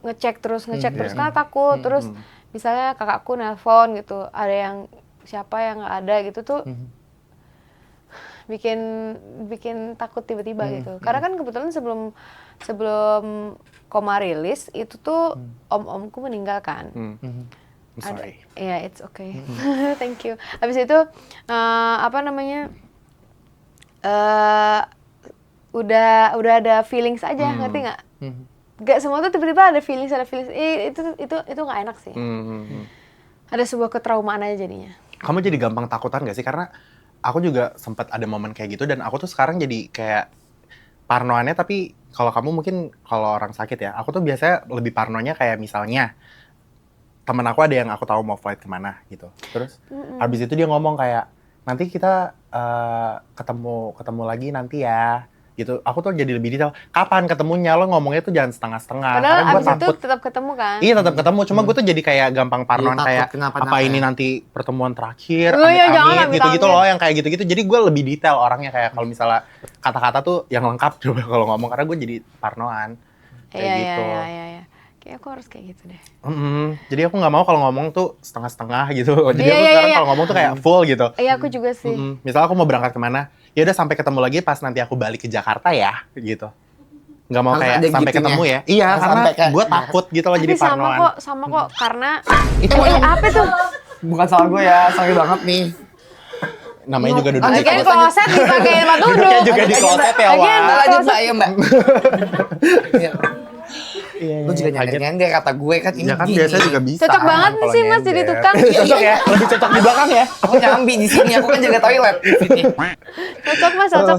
ngecek terus karena takut. Terus misalnya kakakku nelpon gitu, ada yang siapa yang nggak ada gitu tuh. bikin takut tiba-tiba gitu. Karena kan kebetulan sebelum Koma rilis itu tuh om-omku meninggal kan. I'm sorry. Iya, it's okay. Thank you. Habis itu apa namanya? Udah ada feelings aja, ngerti nggak? Gak semua tuh tiba-tiba ada feelings. Itu nggak enak sih. Ada sebuah ketraumaan aja jadinya. Kamu jadi gampang takutan gak sih? Karena aku juga sempat ada momen kayak gitu dan aku tuh sekarang jadi kayak parnoannya, tapi kalau kamu mungkin kalau orang sakit ya, aku tuh biasanya lebih parnonya kayak misalnya temen aku ada yang aku tahu mau flight kemana gitu. Terus habis itu dia ngomong kayak nanti kita ketemu lagi nanti ya. Gitu. Aku tuh jadi lebih detail. Kapan ketemunya? Lo ngomongnya tuh jangan setengah-setengah. Padahal Karena gue abis itu takut. tetap ketemu kan? Iya tetap ketemu, cuma gue tuh jadi kayak gampang parnoan takut kayak kenapa-napa apa ya. ini nanti pertemuan terakhir, Oh iya, jangan amit-amit gitu-gitu amit-amit. loh, yang kayak gitu-gitu. Jadi gue lebih detail orangnya kayak kalau misalnya kata-kata tuh yang lengkap coba kalau ngomong, karena gue jadi parnoan kayak Iya, gitu. iya. Kayak aku harus kayak gitu deh. Jadi aku nggak mau kalau ngomong tuh setengah-setengah gitu. Jadi Iya, aku iya, sekarang iya. kalau ngomong tuh kayak full gitu. Iya, aku juga sih. Misalnya aku mau berangkat kemana, ya udah sampai ketemu lagi pas nanti aku balik ke Jakarta ya, gitu. Nggak mau Harus kayak ada sampai gitunya. ketemu ya. Iya, Harus karena sampai kayak- gue takut gitu loh Tapi jadi parnoan. sama kok karena Itu apa tuh? bukan salah gue ya, sorry banget nih. Namanya juga duduk. Lanjut, Lagian kloset dipakai tempat duduk. Duduknya juga di kloset ya, Lagian Wak. Lanjut kloset- mbak, ya mbak. Iya, Lu juga nyender-nyender kata gue kan ini Ya kan gini. biasa juga bisa. Cocok banget kalau sih, Mas, jadi nyender. tukang. Cocok ya, lebih cocok di belakang ya. Aku nyambi di sini, aku kan jaga toilet di sini. Cocok Mas, cocok.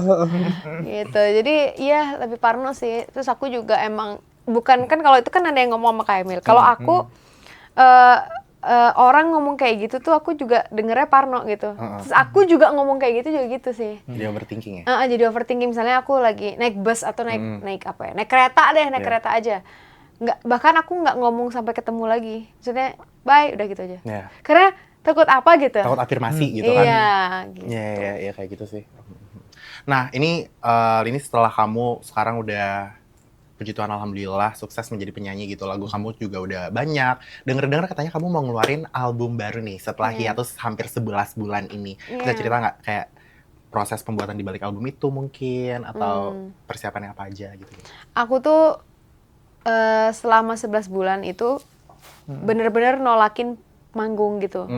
Gitu. Jadi iya lebih parno sih. Terus aku juga emang bukan kan kalau itu kan ada yang ngomong sama Kak Emil. Kalau aku orang ngomong kayak gitu tuh aku juga dengernya parno gitu. Terus aku juga ngomong kayak gitu juga gitu sih. Jadi overthinking ya? Jadi overthinking, misalnya aku lagi naik bus atau naik apa ya, naik kereta deh, naik kereta aja. Bahkan aku nggak ngomong sampai ketemu lagi. Maksudnya bye, udah gitu aja. Yeah. Karena takut apa gitu. Takut afirmasi gitu kan? Iya. Gitu. Iya kayak gitu sih. Nah ini setelah kamu sekarang udah, puji Tuhan alhamdulillah sukses menjadi penyanyi gitu, lagu kamu juga udah banyak. Dengar katanya kamu mau ngeluarin album baru nih setelah hiatus hampir 11 bulan ini. Bisa cerita nggak kayak proses pembuatan di balik album itu mungkin, atau persiapannya apa aja gitu? Aku tuh selama 11 bulan itu bener-bener nolakin manggung gitu.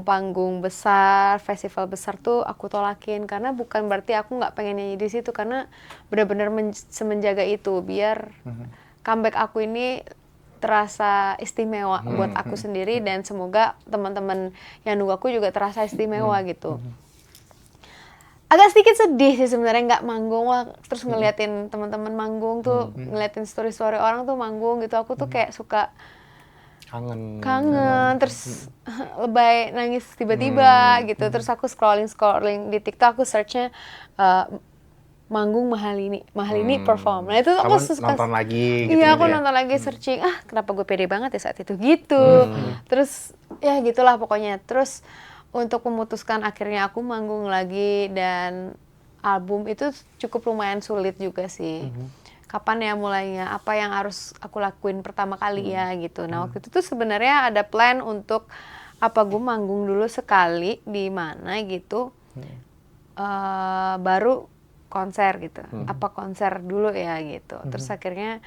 Panggung besar, festival besar tuh aku tolakin, karena bukan berarti aku nggak pengen nyanyi di situ, karena benar-benar semenjaga itu biar comeback aku ini terasa istimewa buat aku sendiri, dan semoga teman-teman yang nunggu aku juga terasa istimewa gitu. Agak sedikit sedih sih sebenarnya nggak manggung lah, terus ngeliatin teman-teman manggung tuh, ngeliatin story-story orang tuh manggung gitu, aku tuh kayak suka kangen terus lebay, nangis tiba-tiba gitu. Terus aku scrolling di TikTok, aku searchnya manggung Mahalini perform. Nah itu tuh aku suka nonton lagi gitu. Iya, aku nonton lagi, searching, kenapa gue pede banget ya saat itu gitu. Terus ya gitulah pokoknya. Terus untuk memutuskan akhirnya aku manggung lagi, dan album itu cukup lumayan sulit juga sih. Kapan ya mulainya, apa yang harus aku lakuin pertama kali ya gitu. Nah waktu itu tuh sebenarnya ada plan untuk gue manggung dulu sekali di mana gitu, baru konser gitu. Apa konser dulu ya gitu. Terus akhirnya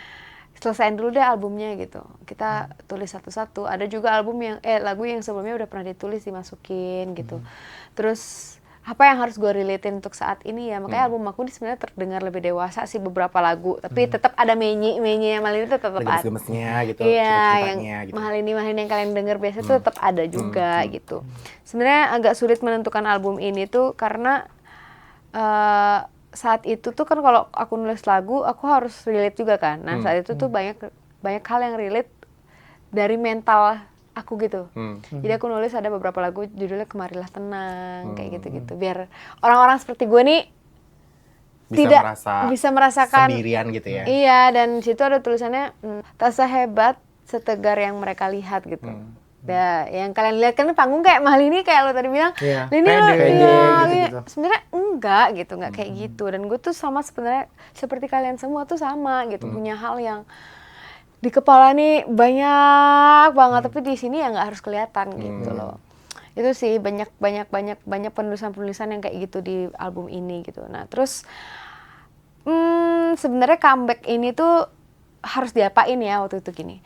selesaiin dulu deh albumnya gitu. Kita tulis satu-satu. Ada juga album yang lagu yang sebelumnya udah pernah ditulis dimasukin gitu. Terus apa yang harus gue relatein untuk saat ini ya, makanya album aku ini sebenarnya terdengar lebih dewasa sih beberapa lagu, tapi tetap ada menye yang Mahalini itu tetap ada. Gemes-gemesnya gitu. Iya, yang gitu. Mahalini yang kalian denger biasa tuh tetap ada juga gitu. Sebenarnya agak sulit menentukan album ini tuh karena saat itu tuh kan kalau aku nulis lagu aku harus relate juga kan. Nah saat itu tuh banyak hal yang relate dari mental aku gitu. Jadi aku nulis ada beberapa lagu judulnya Kemarilah Tenang, kayak gitu-gitu. Biar orang-orang seperti gue nih bisa merasakan sendirian gitu ya. Iya, dan situ ada tulisannya tak sehebat setegar yang mereka lihat gitu. Yang kalian lihat kan panggung kayak Mahalini, kayak lo tadi bilang, Lini lo gitu. Sebenarnya enggak gitu, enggak kayak gitu. Dan gue tuh sama sebenarnya seperti kalian semua tuh sama gitu, punya hal yang di kepala nih banyak banget, tapi di sini ya nggak harus kelihatan gitu loh. Itu sih banyak penulisan yang kayak gitu di album ini gitu. Nah terus sebenarnya comeback ini tuh harus diapain ya waktu itu gini,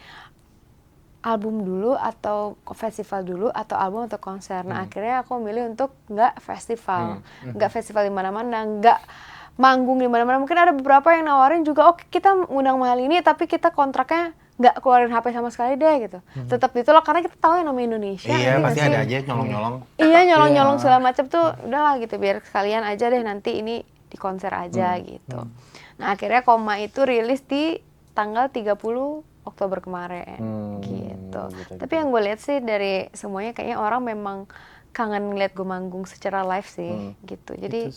album dulu atau festival dulu, atau album atau konser. Nah akhirnya aku milih untuk nggak festival di mana-mana, nggak manggung di mana-mana. Mungkin ada beberapa yang nawarin juga, oke kita undang Mahalini tapi kita kontraknya nggak keluarin HP sama sekali deh gitu. Tetap ditolak karena kita tahu yang namanya Indonesia. Iya pasti ada aja nyolong-nyolong. Iya nyolong-nyolong segala macam tuh, udahlah gitu, biar sekalian aja deh nanti ini di konser aja gitu. Nah akhirnya Koma itu rilis di tanggal 30 Oktober kemarin gitu. Tapi yang gue lihat sih dari semuanya kayaknya orang memang kangen ngeliat gue manggung secara live sih gitu. Jadi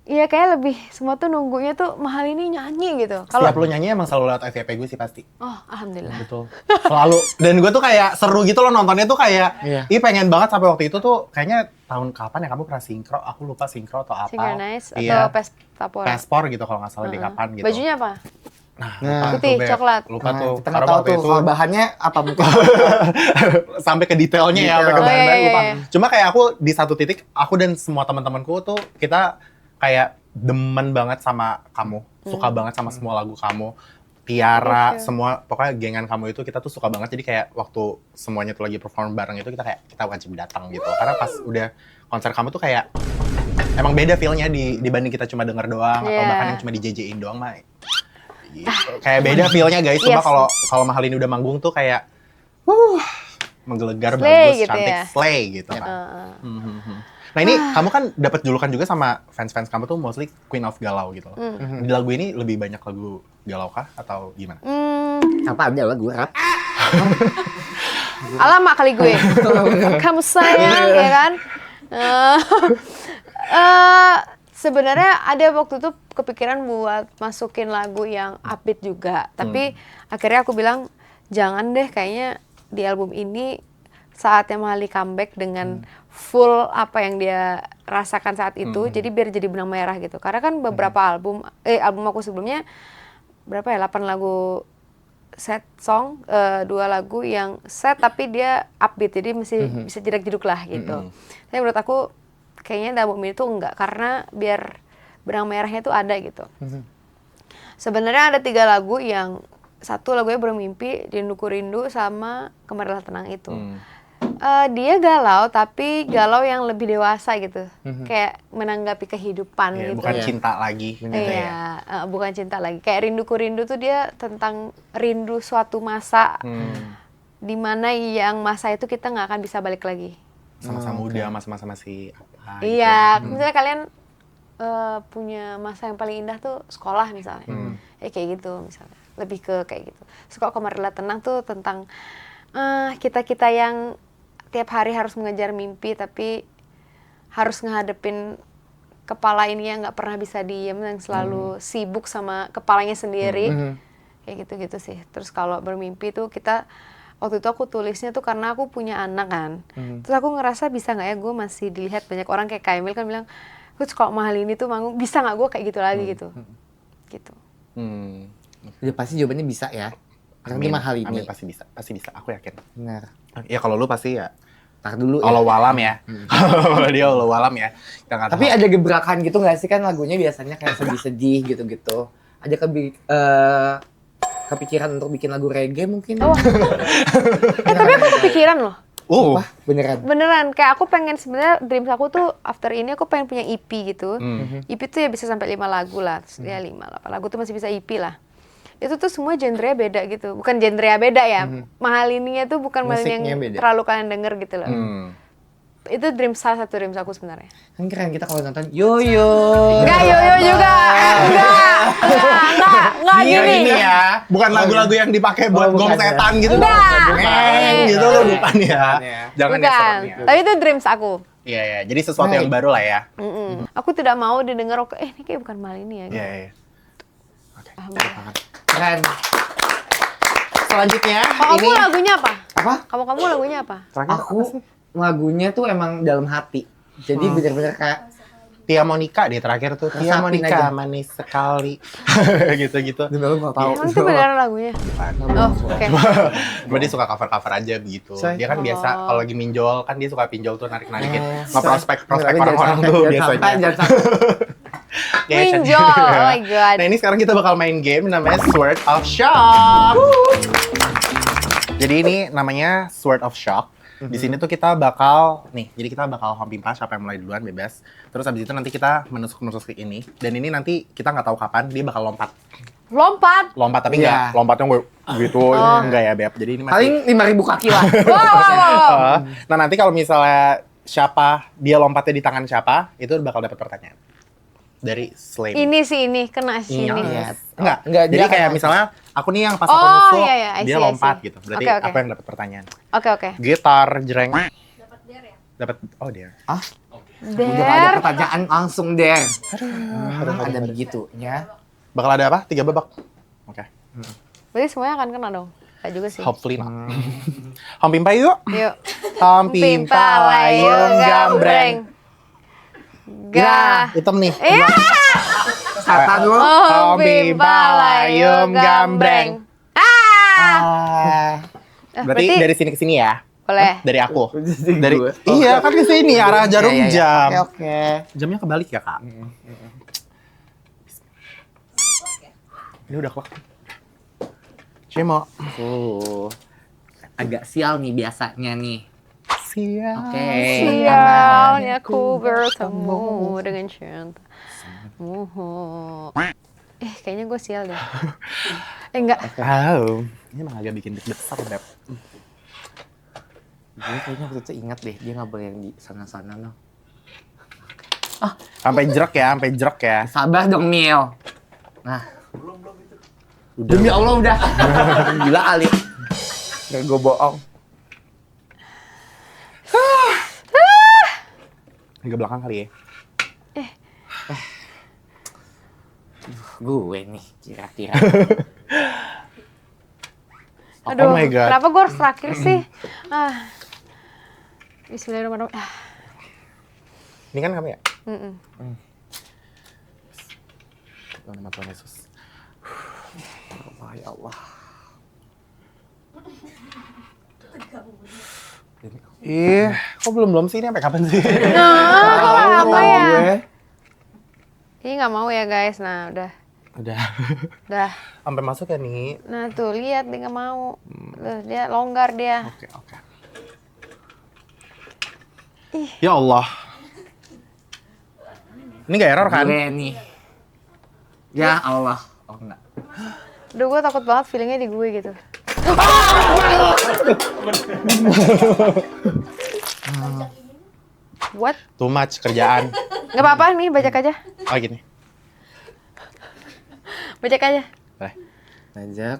iya kayak lebih semua tuh nunggunya tuh Mahalini nyanyi gitu. Setiap lo nyanyi emang selalu lewat FYP gue sih pasti. Oh alhamdulillah. Betul. Selalu. Dan gue tuh kayak seru gitu loh nontonnya tuh kayak, pengen banget sampai waktu itu tuh kayaknya tahun kapan ya kamu pernah sinkro? Aku lupa sinkro atau apa. Synchronize atau Pespor. Pespor gitu kalau nggak salah di kapan gitu. Bajunya apa? Nah, putih, coklat. Lupa tuh. Kita nggak tahu tuh kalau bahannya apa bukan. Sampai ke detailnya ya, sampai ke bahan-bahan lupa. Iya. Cuma kayak aku di satu titik, aku dan semua teman-temanku tuh kita kayak demen banget sama kamu, suka banget sama semua lagu kamu, Tiara, semua pokoknya gengan kamu itu kita tuh suka banget. Jadi kayak waktu semuanya tuh lagi perform bareng itu kita wajib datang gitu. Karena pas udah konser kamu tuh kayak emang beda feel-nya dibanding kita cuma denger doang atau bahkan yang cuma di JJ-in doang mah. Gitu. Kayak beda feel-nya guys. Cuma kalau Mahalini udah manggung tuh kayak menggelegar, slay bagus, gitu cantik, ya? slay gitu kan. Nah ini kamu kan dapat julukan juga sama fans-fans kamu tuh mostly Queen of Galau gitu loh. Di lagu ini lebih banyak lagu galau kah atau gimana? Apa ada lagu rap? Alamak kali gue. Kamu sayang ya kan? Sebenarnya ada waktu itu kepikiran buat masukin lagu yang upbeat juga, tapi akhirnya aku bilang jangan deh, kayaknya di album ini saatnya Mahali comeback dengan full apa yang dia rasakan saat itu, jadi biar jadi benang merah gitu. Karena kan beberapa album aku sebelumnya berapa ya, 8 lagu sad song, 2 lagu yang sad tapi dia upbeat, jadi masih bisa jedak-jeduk lah gitu. Tapi menurut aku kayaknya di album ini tuh enggak, karena biar benang merahnya tuh ada gitu. Sebenarnya ada 3 lagu yang satu lagunya Bermimpi, Rinduku Rindu, sama Kemarilah Tenang itu. Dia galau, tapi galau yang lebih dewasa gitu. Kayak menanggapi kehidupan gitu. Bukan cinta lagi gitu ya. Bukan cinta lagi. Kayak Rinduku Rindu tuh dia tentang rindu suatu masa dimana yang masa itu kita nggak akan bisa balik lagi. Sama-sama muda, masa-masa masih apa gitu. Iya, misalnya kalian punya masa yang paling indah tuh sekolah misalnya. Kayak gitu misalnya. Lebih ke kayak gitu. Terus kalau Kemarilah Tenang tuh tentang kita-kita yang tiap hari harus mengejar mimpi tapi harus ngehadepin kepala ini yang nggak pernah bisa diem, yang selalu sibuk sama kepalanya sendiri. Kayak gitu-gitu sih. Terus kalau Bermimpi tuh kita, waktu itu aku tulisnya tuh karena aku punya anak kan. Terus aku ngerasa bisa nggak ya gue masih dilihat banyak orang kayak Kaimil kan bilang, terus kalau Mahali ini tuh manggung, bisa nggak gue kayak gitu lagi gitu. Gitu. Ya pasti jawabannya bisa ya. Karena dia mahal ini. Amin, pasti bisa, aku yakin. Benar. Ya kalau lu pasti ya. Tar dulu ya. Allah walam ya. Dia Allah walam ya. Tapi ada gebrakan gitu nggak sih, kan lagunya biasanya kayak sedih-sedih gitu-gitu. Ada kepikiran untuk bikin lagu reggae mungkin? Tapi aku kepikiran loh. Wah, beneran? Beneran, kayak aku pengen sebenarnya dreams aku tuh after ini aku pengen punya EP gitu. EP tuh ya bisa sampai 5 lagu lah, ya 5-8 lagu tuh masih bisa EP lah. Itu tuh semua genre beda gitu, bukan genre beda ya. Mahalininya tuh bukan Mahalini yang beda. terlalu kalian denger gitu loh. Itu salah satu dreams aku sebenarnya. Kan keren kita kalau nonton Yoyo. Enggak Yoyo juga. Enggak gini. Ini ya, bukan lagu-lagu yang dipakai buat gong bukan setan ya. gitu. Enggak. Gitu loh, bukan ya. Jangan ya Bukan. serem ya. Tapi itu dreams aku. Iya, ya. Jadi sesuatu yang baru lah ya. Aku tidak mau didengar ini kayak bukan Mahalini ya. Iya, iya. Keren. Selanjutnya Kamu lagunya apa? Apa? Kamu lagunya apa? Aku lagunya tuh emang dalam hati. Jadi bener-bener kayak Tia Monica di terakhir tuh. Tia Resapin Monica aja. manis sekali. Gitu-gitu. demi lu nggak tahu. Emang itu beneran lagunya? Oh, oke. Cuma dia suka cover-cover aja begitu. Say. Dia kan biasa kalau lagi minjol, kan dia suka pinjol tuh narik-narikin. Oh, Ngeprospek-prospek Tapi orang-orang jangan tuh sampai, biasanya. Jangan sampai. Pinjol, oh my god. Nah ini sekarang kita bakal main game namanya Sword of Shock. Jadi ini namanya Sword of Shock. Di sini tuh kita bakal, jadi kita bakal home pimpa, siapa yang mulai duluan bebas. Terus abis itu nanti kita menusuk-nusuk ke ini. Dan ini nanti kita nggak tahu kapan dia bakal lompat. Lompat? Tapi nggak, lompatnya gue gitu, enggak ya Beb. Jadi ini masih... Paling 5.000 kaki lah. Wow. Nah nanti kalau misalnya dia lompatnya di tangan siapa, itu bakal dapat pertanyaan. Dari Slane. Ini kena sini. Enggak. Enggak, Jadi dia kayak akan- misalnya aku nih yang pas aku Oh, nusuk, iya, I dia see. lompat gitu. Berarti Oke. aku yang dapat pertanyaan. Oke. Gitar, jreng. Dapat dare. Udah nggak ada Der. pertanyaan langsung der. Ada begitunya. Bakal ada apa? 3 babak. Oke. Berarti semuanya akan kena dong? Gak juga sih. Hopefully not. Home pimpa yuk. Yuk. Home pimpa layung gambreng. Gah. Hitam nih. Iya. Setan lu. Home pimpa layung gambreng. Berarti dari sini ke sini ya. Boleh. Dari aku. Dari Dari gue. iya kan ke sini arah jarum Iya, iya, iya. jam. Oke. Jamnya kebalik ya, Kak. Ini udah keluar. Cemo. Agak sial nih biasanya nih. Sial. Oke. Sialnya ku bertemu dengan cintamu. Kayaknya gue sial deh. Enggak. Wow. Ini emang agak bikin deg-degan, Beb. Gue kayaknya waktu itu ingat deh, dia nggak boleh yang di sana-sana loh. Sampai jerak ya, sampai jerak ya. Sabar dong, Mil. Nah. Demi Allah udah. Gila kali. Gak gue bohong. Ke belakang kali ya. Gue nih, kira-kira. Aduh, Oh my God. kenapa gue harus terakhir sih? Bismillahirrahmanirrahim. Ini kan kamu ya? Mm-mm. Dalam nama Tuhan Yesus. Allah ya Allah. Kok belum sih? Ini sampai kapan sih? Nah, apa ya? Gue. Ini nggak mau ya guys. Nah, udah. Udah. Sampai masuk ya nih. Nah tuh lihat dia nggak mau. Tuh, dia longgar dia. Oke. Ya Allah. Ini gak error kan? Gue nih. Ya Allah. Oh enggak. Duh, gue takut banget feelingnya di gue gitu. What? Too much kerjaan. Nggak apa-apa nih, bajak aja. Oh gini. Bajak aja. Boleh. Ajak.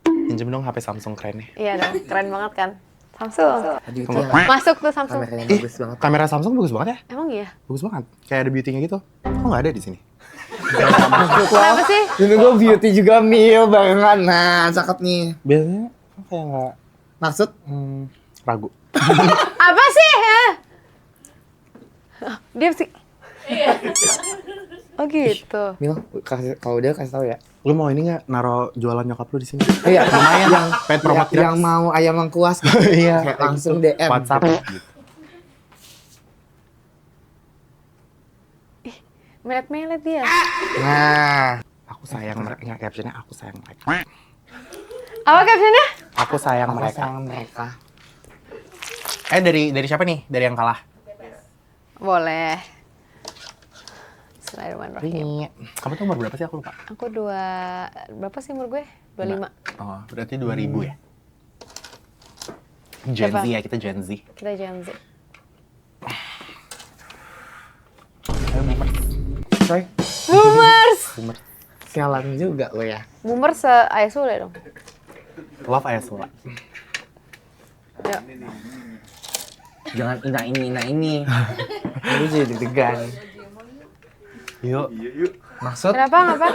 Pinjem dong HP Samsung keren nih. Iya dong, keren banget kan. Samsung. Aduh itu Kamu- yang Masuk tuh Samsung. kameranya bagus banget. Kamera Samsung bagus banget ya? Emang iya? Bagus banget. Kayak ada beauty-nya gitu. Kok nggak ada di sini? Kenapa sih? Ini gue beauty juga Mil barengan. Nah, cakep nih. Biasanya kayak nggak Maksud? ragu. Apa sih? Hah? Dia sih. Oh gitu. Mil, kalau udah kasih tahu ya. Lu mau ini nggak naro jualan nyokap lu di sini? Iya, lumayan yang Pet promote gratis. yang mau ayam lengkuas gitu. Iya. Kayak langsung DM. WhatsApp. Gitu. Melet-melet dia. Nah, Aku sayang mereka. Nggak, captionnya aku sayang mereka. Apa captionnya? Aku sayang apa mereka. sayang mereka? Dari siapa nih? Dari yang kalah? Boleh. Bismillahirrahmanirrahim. Kamu tuh umur berapa sih? Aku lupa. Aku berapa sih umur gue? 25. Oh, berarti 2000 ya? Gen Siapa? Z ya, kita Gen Z. Kita Gen Z. Ayo, boomers. Coy, Boomers! Boomers. sialan juga lo ya. Boomers se-Ayah Sule dong. Love Ayasula. Yuk. Jangan ina ini. Lu jadi deg-degan. Yuk, Maksud? Kenapa? Ngapa?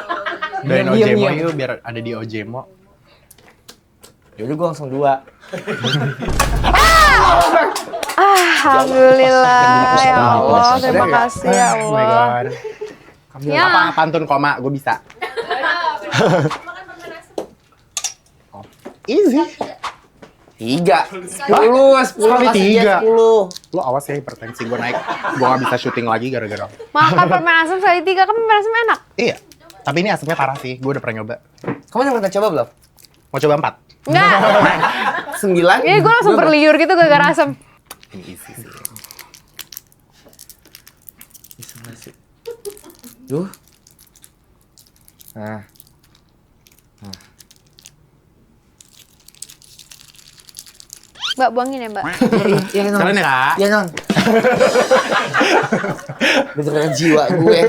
doain Diam, Ojemo diam. yuk, biar ada di Ojemo. Yaudah gue langsung 2. Alhamdulillah, ya Allah. Terima Udah nggak? kasih ya Oh my Allah. God. Ya. Apa pantun koma? Gue bisa. Oh, easy. 3. 10 Sekali kasih 3. dia 10. Lo awas ya hipertensi gue naik. Gue gak bisa syuting lagi gara-gara. Makan permen asam sekali 3, kan permen asam enak. Iya. Tapi ini asamnya parah sih. Gue udah pernah nyoba. Kamu udah pernah coba belum? Mau coba 4? Enggak. 9. Ini gue langsung berliur gitu gara-gara asam. Ini easy sih. Bisa nggak sih? Duh. Nah. Mbak, buangin ya, Mbak. Iya, Non. Keren ya, Kak? Iya, Non. Bener-bener jiwa gue.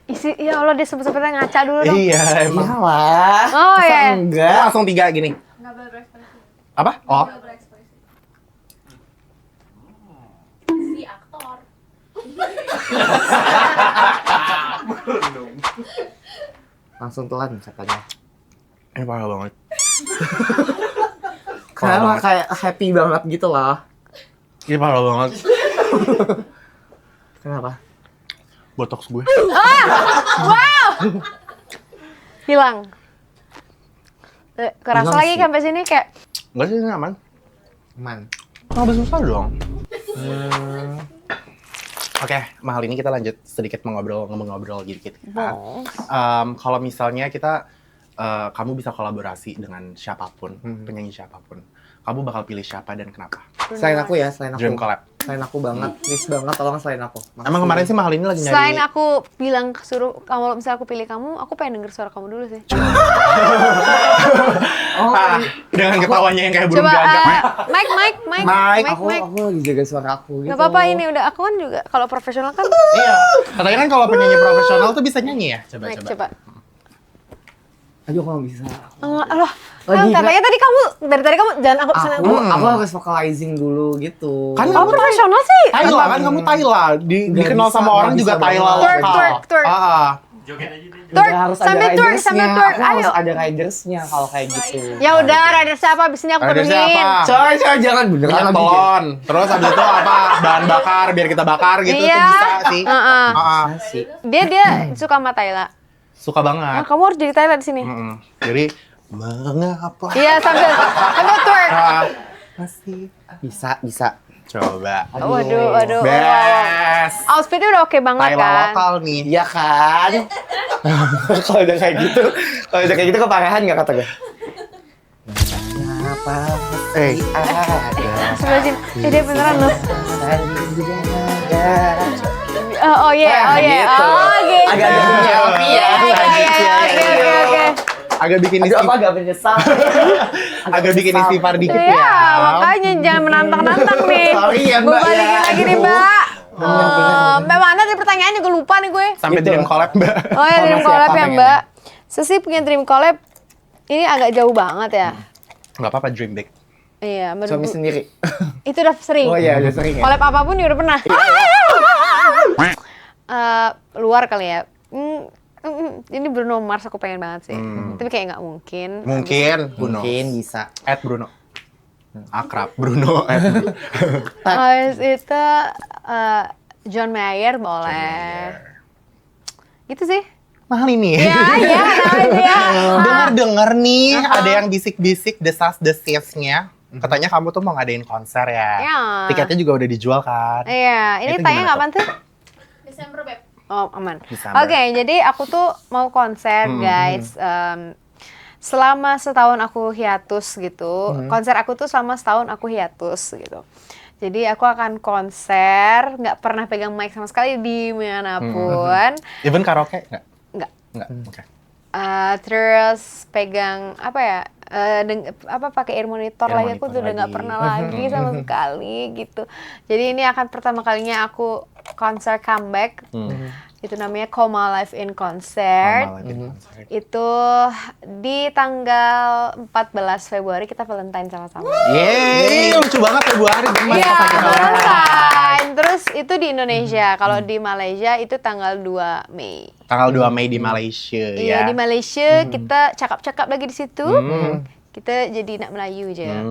Isi, ya Allah, dia sempet-sempetnya ngaca dulu dong. Iya, emang. Iyalah. Oh, Masa iya. Oh, enggak? langsung 3 gini. Apa? Oh. Si aktor. Langsung telan katanya. Ini parah banget. Kenapa kayak happy banget gitu loh. Ini parah banget. Kenapa? Botox gue. Hilang. Kerasa Hilang lagi sih. sampai sini kayak Enggak sih, ini aman. Man. Nggak susah dong. Oke, mahal ini kita lanjut sedikit ngobrol gitu. Kalau misalnya kita kamu bisa kolaborasi dengan siapapun, penyanyi siapapun, kamu bakal pilih siapa dan kenapa? Selain aku ya, selain aku. Dream collab. Selain aku banget, please banget tolong selain aku. Emang kemarin sih mahal ini lagi nyari. selain aku bilang suruh kalau misalnya aku pilih kamu, aku pengen denger suara kamu dulu sih. Oh, Dengan ketawanya yang kayak burung Coba gagak. Mike. Mike. Aku lagi jaga suara aku gitu. Gak apa-apa ini udah aku kan juga kalau profesional kan. Iya. Katanya kan kalau penyanyi profesional tuh bisa nyanyi ya. Mike Coba. coba. Aduh aku nggak bisa. Loh, kan Lagi katanya tadi kamu dari tadi kamu jangan aku kesana. Aku harus vocalizing dulu gitu. Kan Oh profesional sih. Tayla kan kamu Tayla. Dikenal bisa, sama orang nggak juga bisa Tayla banget. lokal. Twerk. Udah harus ada sambil twerk, ridersnya. sambil twerk. Aku harus Ayo. ada ridersnya kalau kayak gitu. Ya udah, rider siapa? Abis ini aku Rider penuhin. siapa? Coy, jangan beneran Minyak lagi. telon. Terus habis itu apa? Bahan bakar biar kita bakar gitu tuh Iya. bisa sih. Heeh. Heeh. Dia suka sama Tayla. Suka banget. Nah, kamu harus jadi Tayla di sini. Jadi mengapa? Iya, sambil twerk. Masih Bisa. coba. Waduh. Best. Outfitnya udah oke banget Tayla kan. lokal nih. Iya kan? Kalau udah kayak gitu keparahan nggak kata gue? Kenapa? Sebelah sini. Dia beneran loh. Oh gitu. Agak happy ya. Oke. Agak bikin Aduh, aku agak menyesal. agak bikin istighfar dikit Iya, ya. makanya jangan menantang-nantang nih. Sorry ya, Gue Mbak, balikin ya. lagi nih, Aduh. Mbak. Mbak mana tadi pertanyaannya gue lupa nih gue. Sampai Gitu. dream collab, Mbak. Oh ya dream Sama collab siapa ya pengennya? Mbak. Sesi punya dream collab ini agak jauh banget ya. Enggak apa-apa dream big. Iya, Suami sendiri. itu udah sering. Oh iya, udah sering ya. Collab apapun ya udah pernah. Luar kali ya. Ini Bruno Mars aku pengen banget sih. Tapi kayak nggak mungkin. Mungkin Bruno. Mungkin bisa. Bruno. Akrab Bruno. Habis itu John Mayer boleh. Gitu sih. Mahal ini. Ya, namanya. Dengar nih ada yang bisik-bisik desas-desisnya. Katanya kamu tuh mau ngadain konser ya. Iya. Tiketnya juga udah dijual kan. Iya, ini Itu tayang gimana kapan tuh? Desember, Beb. Oh, aman. Desember. Oke, jadi aku tuh mau konser, guys. Selama setahun aku hiatus gitu. Konser aku tuh selama setahun aku hiatus gitu. Jadi aku akan konser, nggak pernah pegang mic sama sekali di manapun. Even karaoke enggak? Nggak. Enggak. Oke. Terus pegang apa ya? Pakai ear monitor Ear lagi aku monitor tuh udah nggak lagi. pernah lagi sama sekali gitu. Jadi ini akan pertama kalinya aku konser comeback. Itu namanya Koma Live in Concert. Sama lagi konser. Itu di tanggal 14 Februari kita Valentine sama-sama. Yeay, lucu banget Februari. Gemes Iya, pas lagi Valentine. Valentine. Terus itu di Indonesia. Kalau di Malaysia itu tanggal 2 Mei. Tanggal 2 Mei di Malaysia Iya, ya. di Malaysia kita cakap-cakap lagi di situ. Kita jadi nak Melayu aja.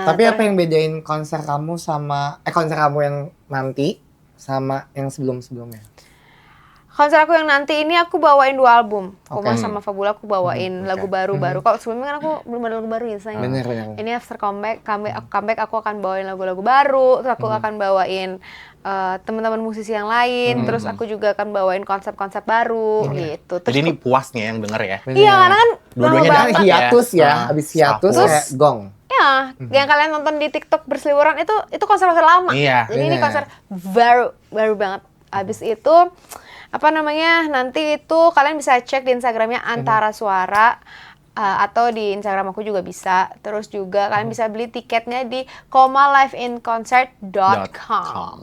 Tapi apa yang bedain konser kamu sama konser kamu yang nanti sama yang sebelum-sebelumnya? Konser aku yang nanti ini aku bawain 2 album. Koma sama Fabula aku bawain lagu baru-baru. Kalau sebelumnya kan aku belum ada lagu baru ya sayang. Bener. Ini after comeback aku akan bawain lagu-lagu baru. Terus aku akan bawain teman-teman musisi yang lain. Terus aku juga akan bawain konsep-konsep baru gitu. Terus Jadi ini puasnya yang denger ya. iya karena kan Dua-duanya lama Kan banget. hiatus ya, Ah, habis hiatus setahun. kayak gong. Ya, yang kalian nonton di TikTok berseliweran itu konser-konser lama. Iya. Jadi ini Bener. konser baru banget. Habis itu nanti itu kalian bisa cek di Instagramnya Antara Suara atau di Instagram aku juga bisa. Terus juga kalian bisa beli tiketnya di komaliveinconcert.com.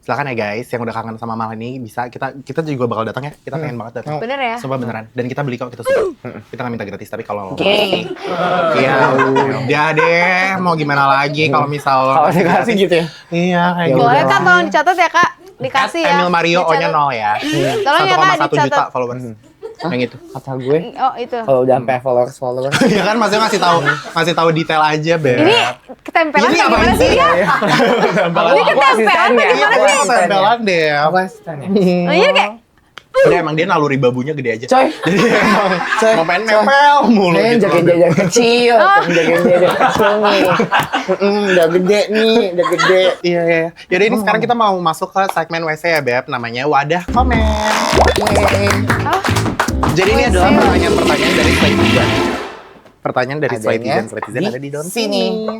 Silakan ya guys, yang udah kangen sama Mal ini bisa kita juga bakal datang ya. Kita pengen banget datang. Bener ya? Sumpah beneran. Dan kita beli kok, kita suka. Kita nggak minta gratis, tapi kalau iya, udah deh. Mau gimana lagi kalau misal Kalau dikasih gitu ya. Iya, kayak gitu. Boleh Kak, tolong dicatat ya Kak. Dikasih ya. Emil Mario O-nya Dicatat. 0 ya. Tolong ya, Kak, 1,1 juta dicatat. followers. Yang itu. Kata gue, Oh itu. kalau udah sampai followers. Ya kan maksudnya ngasih tahu detail aja, Beb. Ini ketempelan Ini kayak ngapain gimana sih sih? dia? Ini ketempelan apa gimana Aku sih? asistennya. Tempelan deh. Aku asistennya. Oh iya kayak Udah emang dia naluri babunya gede aja. Coy, Jadi emang Coy, mau pengen nempel mulu saya gitu. jagain jajan kecil, jagain jajan kecil nih. Udah gede nih, udah gede. Iya. Yaudah ini sekarang kita mau masuk ke segmen WC ya, Beb. Namanya Wadah Komen. Jadi ini adalah pertanyaan-pertanyaan dari Slatizen. Pertanyaan dari Adanya Slatizen ada di dalam sini.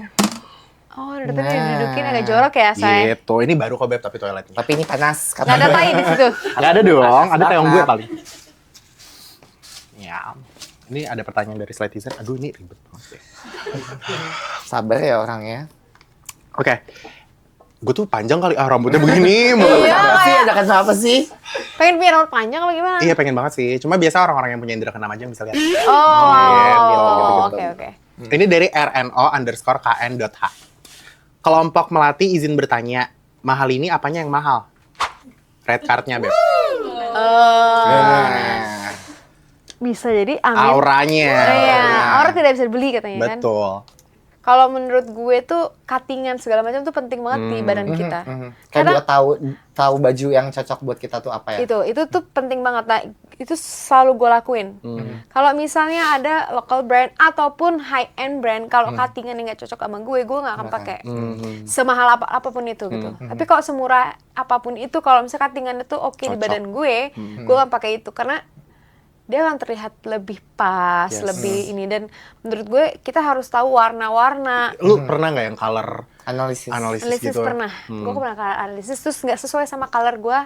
oh dari tadi didudukin agak jorok ya say. Gitu. Ini baru kok, Beb, tapi toiletnya. Tapi ini panas. Nggak ada tai di situ. Nggak ada dong, ada tayang gue paling. Ya. Ini ada pertanyaan dari Slatizen. Aduh, ini ribet banget deh. Sabar ya orangnya. Oke. Gue tuh panjang kali rambutnya begini. Iya. Apa sih? Ada kenapa sih? Pengen punya rambut panjang apa gimana? Iya, pengen banget sih. Cuma biasa orang-orang yang punya indera keenam aja bisa lihat. Oh, gitu. oke. Ini dari RNO_KN.H. Kelompok Melati izin bertanya, mahal ini apanya yang mahal? Red card-nya, Beb. Nah. Bisa jadi amin. Auranya. Iya, aura tidak bisa dibeli katanya kan. Betul. Kalau menurut gue tuh cuttingan segala macam tuh penting banget di badan kita. Kayak Karena- buat tahu baju yang cocok buat kita tuh apa ya? Itu tuh penting banget. Nah, itu selalu gue lakuin. Kalau misalnya ada local brand ataupun high end brand, kalau cuttingan yang nggak cocok sama gue nggak akan pakai. Semahal apapun itu gitu. Tapi kalau semurah apapun itu, kalau misalnya cuttingan itu oke di Cocok. badan gue akan pakai itu karena dia akan terlihat lebih pas, Yes. lebih ini. Dan menurut gue kita harus tahu warna-warna. Lu pernah nggak yang color Analisis. Analisis gitu? pernah, gue pernah color analisis terus nggak sesuai sama color gue,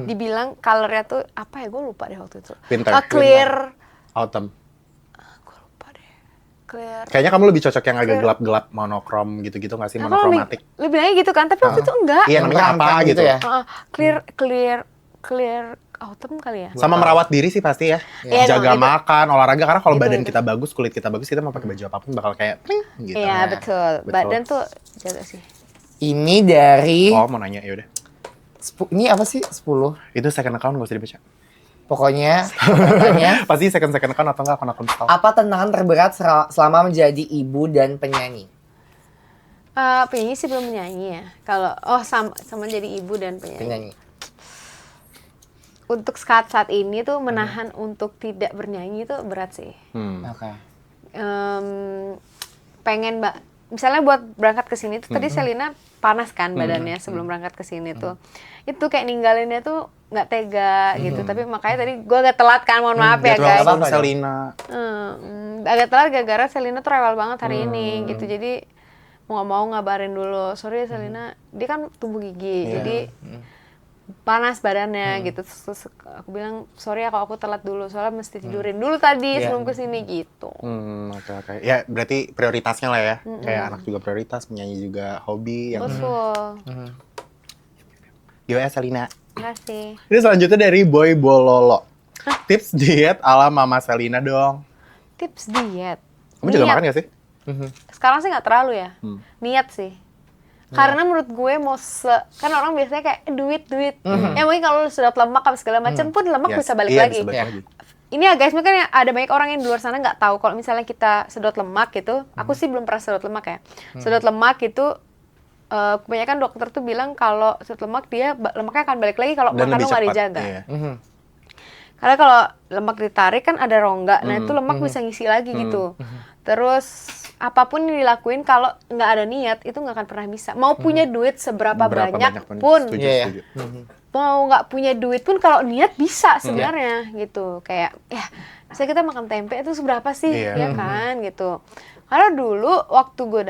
dibilang colornya tuh apa ya, gue lupa deh waktu itu. Winter. Clear, Autumn. gue lupa deh. Clear. Kayaknya kamu lebih cocok yang agak gelap-gelap monokrom gitu-gitu nggak sih? Apa Monokromatik. lebih bilangnya gitu kan, tapi waktu itu enggak. Iya, namanya apa Terang-terang gitu ya? Clear autumn kali ya. Sama merawat diri sih pasti ya. Iya, Jaga itu. makan, olahraga, karena kalau Itu, badan itu. kita bagus, kulit kita bagus, kita mau pakai baju apapun bakal kayak pling gitu. Iya betul. Betul. Badan tuh jaga sih. Ini dari Oh, mau nanya, yaudah. ini apa sih? 10. Itu second account, gak usah dibaca. Pokoknya pertanyaannya, Pasti second account atau enggak akun stok. apa tantangan terberat selama menjadi ibu dan penyanyi? Penyanyi sih belum menyanyi ya. Kalau sama jadi ibu dan penyanyi. Penyanyi. Untuk saat ini tuh menahan untuk tidak bernyanyi tuh berat sih. Oke. Pengen misalnya buat berangkat ke sini tuh tadi Selina panas kan badannya sebelum berangkat ke sini tuh. Itu kayak ninggalinnya tuh nggak tega gitu. Tapi makanya tadi gue agak telat kan, mohon maaf ya guys. Welcome, Selina. Agak telat gara-gara Selina tuh rewel banget hari ini gitu. Jadi mau nggak mau ngabarin dulu. Sorry ya Selina, dia kan tumbuh gigi. Jadi panas badannya gitu. Terus aku bilang sorry ya kalau aku telat dulu, soalnya mesti tidurin dulu tadi sebelum kesini gitu. Oke. Ya, berarti prioritasnya lah ya. Kayak anak juga prioritas, penyanyi juga hobi yang Betul. gimana Selina? Terima kasih. Ini selanjutnya dari Boy Bololo. Tips diet ala Mama Selina dong. Tips diet. Kamu juga Niat. makan gak sih? Sekarang sih nggak terlalu ya. Niat sih. Karena menurut gue kan orang biasanya kayak duit. Ya mungkin kalau lu sedot lemak apa segala macam pun lemak Yes. bisa balik Iya, lagi. bisa balik lagi. Ini ya guys, mungkin ada banyak orang yang di luar sana nggak tahu kalau misalnya kita sedot lemak gitu. Aku sih belum pernah sedot lemak ya. Sedot lemak itu kebanyakan dokter tuh bilang kalau sedot lemak lemaknya akan balik lagi kalau Dan makan lebih lu nggak cepat. dijaga. Iya. Karena kalau lemak ditarik kan ada rongga, nah itu lemak bisa ngisi lagi gitu. Terus apapun yang dilakuin kalau nggak ada niat itu nggak akan pernah bisa. Mau punya duit seberapa banyak pun, Setuju, Iya, setuju. mau nggak punya duit pun kalau niat bisa sebenarnya gitu. Kayak ya, misalnya kita makan tempe itu seberapa sih, Iya. ya kan gitu. Karena dulu waktu gue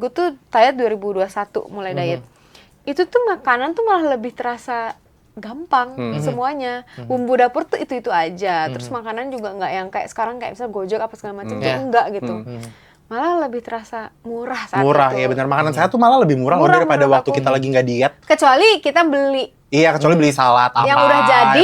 tuh diet 2021 mulai diet. Itu tuh makanan tuh malah lebih terasa gampang semuanya. Bumbu dapur tuh itu aja. Terus makanan juga nggak yang kayak sekarang kayak misalnya Gojek apa segala macam tuh enggak gitu. Malah lebih terasa murah saat Murah itu. ya benar, makanan sehat tuh malah lebih murah loh Murah daripada menurut waktu aku. kita lagi nggak diet. Kecuali kita beli Iya, kecuali beli salad apa Yang udah jadi,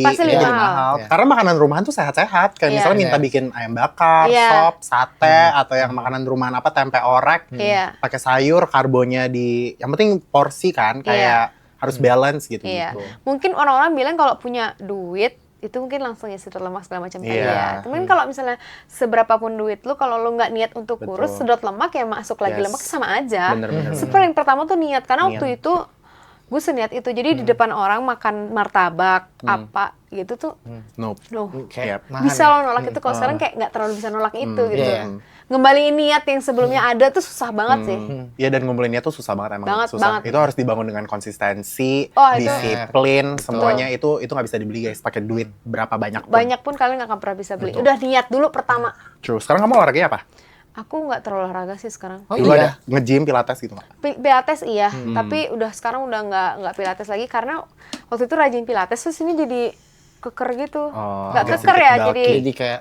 pasti itu lebih jadi mahal. mahal. Iya. Karena makanan rumahan tuh sehat-sehat. Kayak Iya. misalnya minta Iya. bikin ayam bakar, Iya. sop, sate, atau yang makanan rumahan apa tempe orek, Iya. pakai sayur, karbonya yang penting porsi kan, kayak harus balance gitu. Iya. Mungkin orang-orang bilang kalau punya duit itu mungkin langsung ya sedot lemak segala macam tadi Iya. ya. Cuman kalau misalnya seberapapun duit lu, kalau lu nggak niat untuk Betul. kurus, sedot lemak ya masuk lagi Yes. lemak sama aja. Bener-bener. Paling pertama tuh niat, karena Niat. waktu itu gue seniat itu. Jadi di depan orang makan martabak apa gitu tuh, Nope. loh, Kayak Yep. nahan bisa ya? lo nolak itu. Kalau sekarang kayak nggak terlalu bisa nolak itu gitu. Iya. Ngembaliin niat yang sebelumnya ada tuh susah banget sih. Iya, dan ngumpulinnya tuh susah banget emang. Banget, susah. banget. Itu harus dibangun dengan konsistensi, Oh, itu. disiplin, semuanya itu nggak bisa dibeli guys. Pakai duit berapa banyak pun. Banyak pun kalian nggak akan pernah bisa beli. Udah niat dulu pertama. True. Sekarang kamu olahraganya apa? Aku nggak terlalu olahraga sih sekarang. Oh Dulu iya. ada nge-gym, pilates gitu nggak? Pilates iya, tapi sekarang udah nggak pilates lagi karena waktu itu rajin pilates terus ini jadi keker gitu. Oh, Nggak agak keker sedikit ya, bulky. jadi Jadi kayak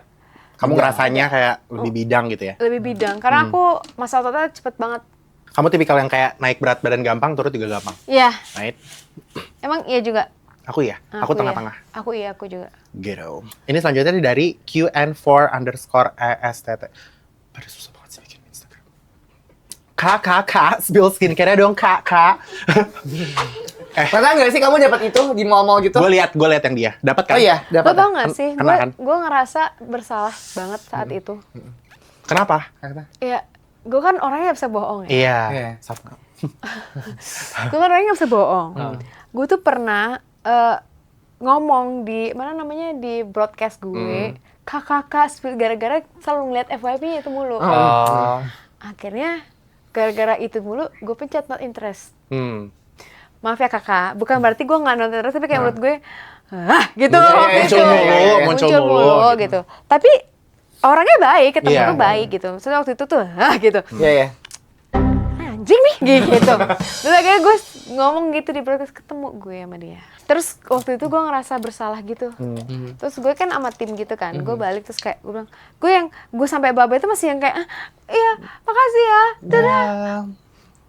Kamu ngerasanya kayak lebih bidang gitu ya? Lebih bidang, karena aku masa ototnya cepet banget. Kamu tipikal yang kayak naik berat badan gampang, turun juga gampang, Iya, right? emang iya juga. Aku ya, aku tengah-tengah. Iya. Aku juga. Gitu. Ini selanjutnya dari QN4_ESTT. Pada susah banget sih bikin Instagram. Kak, spill skincare dong, Kak. Pernah nggak sih kamu dapat itu di mall-mall gitu? Gue lihat yang dia. Dapat kan? Oh iya, Lo dapat. tau gak sih, Kena kan? gue ngerasa bersalah banget saat itu. Kenapa? Ya, gue kan orangnya gak bisa bohong ya. Iya. Iya. Gue kan orangnya gak bisa bohong. Gue tuh pernah ngomong di mana namanya di broadcast gue, kakak gara-gara selalu ngeliat FYP itu mulu. Oh. Akhirnya gara-gara itu mulu gue pencet not interest. Hmm. Maaf ya kakak, bukan berarti gue nggak nonton terus, tapi kayak menurut gue, gitu, Muncul mulu, gitu. Tapi orangnya baik, ketemu Iya. tuh baik gitu. Maksudnya waktu itu tuh, gitu. Iya. Anjing nih, gitu. Terus akhirnya gue ngomong gitu di broadcast, ketemu gue sama dia. Terus waktu itu gue ngerasa bersalah gitu. Terus gue kan sama tim gitu kan, gue balik terus kayak gue bilang, gue sampai baba itu masih yang kayak, iya makasih ya, dadah.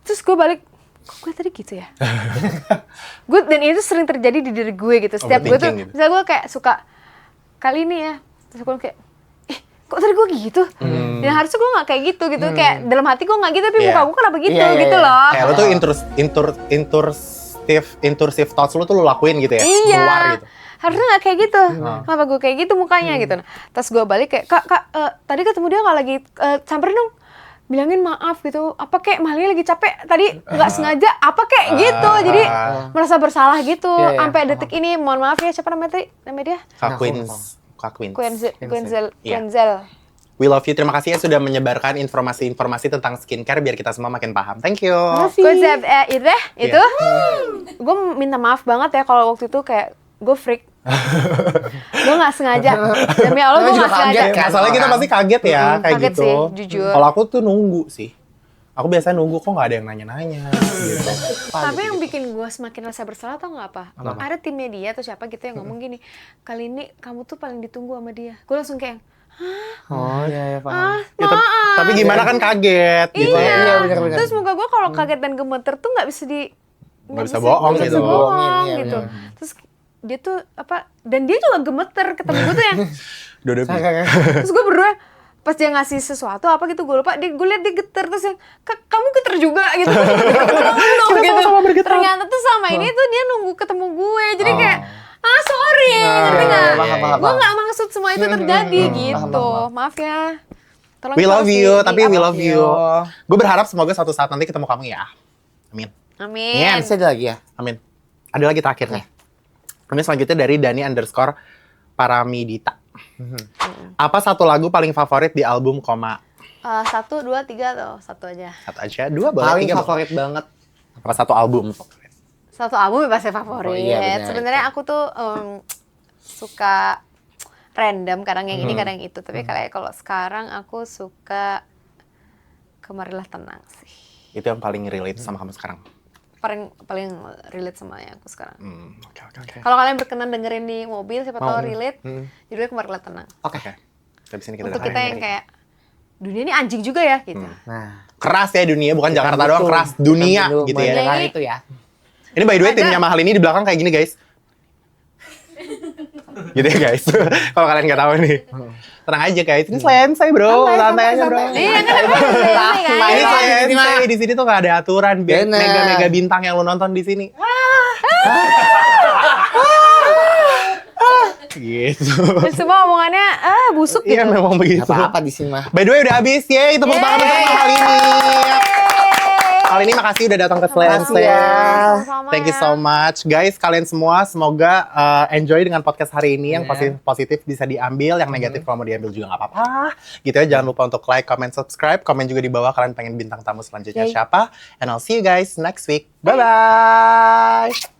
Terus gue balik, kok gue tadi gitu ya? Dan itu sering terjadi di diri gue gitu. Setiap gue tuh, Overthinking gitu. misalnya gue kayak suka, kali ini ya, terus gue kayak, kok tadi gue gitu? Dan harusnya gue gak kayak gitu, kayak dalam hati gue gak gitu, tapi Iya. muka gue kenapa gitu, Iya, iya, gitu iya. loh. Kayak lo tuh intrusive thoughts lo tuh lo lakuin gitu ya? Iya, Keluar gitu. harusnya gak kayak gitu. Kenapa gue kayak gitu mukanya gitu. Nah, terus gue balik kayak, kak, tadi ketemu dia gak lagi, samperin dong. Bilangin maaf gitu, apa kayak Mahalini lagi capek tadi nggak sengaja, apa kayak gitu, jadi merasa bersalah gitu. Iya, iya. Sampai detik ini, mohon maaf ya, siapa namanya tadi? Namanya dia? Kak Queens. Quenzel. Iya. We love you. Terima kasih ya sudah menyebarkan informasi-informasi tentang skincare biar kita semua makin paham. Thank you. Quenzel itu. Iya. Gue minta maaf banget ya kalau waktu itu kayak gue freak. Gue nggak sengaja. Demi Allah gue nggak sengaja. Masalahnya kita pasti kaget ya kayak Kaget gitu. sih, jujur. Kalau aku tuh nunggu sih. Aku biasanya nunggu kok nggak ada yang nanya-nanya gitu. Tapi yang bikin gue semakin rasa bersalah tau nggak apa? Ada timnya dia atau siapa gitu yang ngomong gini, kali ini kamu tuh paling ditunggu sama dia. Gue langsung kayak, Oh iya, paham. Ya, tapi gimana kan kaget gitu. iya. benar-benar. Terus muka gue kalau kaget dan gemeter tuh nggak bisa bisa bohong nggak gitu. bisa bohong Iya, gitu. benar. Terus dia tuh apa? Dan dia juga gemeter ketemu gue tuh yang. Dodo. Terus gue berdua pas dia ngasih sesuatu apa gitu gue lupa, gue liat dia geter terus yang, kamu geter juga gitu. Gitu. sama-sama bergetar. Ternyata tuh sama ini tuh dia nunggu ketemu gue, jadi kayak sorry, ngerti nggak? paham. Gue nggak maksud semua itu terjadi gitu. paham. Maaf ya. Tolong We love kasih you, di tapi we up. love you. Gue berharap semoga suatu saat nanti ketemu kamu ya. Amin. Amin. Iya, Masih ada lagi ya? Amin. Ada lagi terakhir nih. Ini selanjutnya dari Dani_Paramidita. Apa satu lagu paling favorit di album Koma? 1, 2, 3 atau satu aja? Satu aja, dua boleh, Paling tiga boleh. favorit banget. Apa satu album favorit? Satu album pasti favorit. Oh, iya, benar, Sebenarnya itu. aku tuh suka random, kadang yang ini, kadang yang itu. Tapi kalau sekarang aku suka Kemarilah Tenang sih. Itu yang paling relate sama kamu sekarang. Paling relate sama yang aku sekarang. Oke. Kalau kalian berkenan dengerin di mobil, siapa tahu relate, judulnya Kemarilah Tenang. Oke. Habis ini kita Untuk dengerin kita yang dari- kayak dunia ini anjing juga ya gitu. Nah, keras ya dunia, bukan Jakarta doang, keras dunia gitu ya. Mendengar Jadi- itu ya. Ini by the way Ada. timnya Mahalini di belakang kayak gini guys. Gitu ya guys. Kalau kalian nggak tahu nih. Tenang aja guys, ini selensai bro, santai aja bro. Iya kan ini kan. Ini selensai, di sini tuh nggak ada aturan. Biar Bener. mega-mega bintang yang lu nonton di sini. Gitu. Dan semua omongannya busuk gitu. Iya memang begitu. Gak apa-apa di sini mah. By the way udah habis, yeay tepuk tangan untuk Mahalini. Kali ini makasih udah datang ke Selensai. Sama-sama Thank you ya. so much. Guys, kalian semua semoga enjoy dengan podcast hari ini. Yang positif bisa diambil, yang negatif kalau mau diambil juga nggak apa-apa. Gitu ya, jangan lupa untuk like, comment, subscribe. Komen juga di bawah kalian pengen bintang tamu selanjutnya siapa. And I'll see you guys next week. Bye-bye.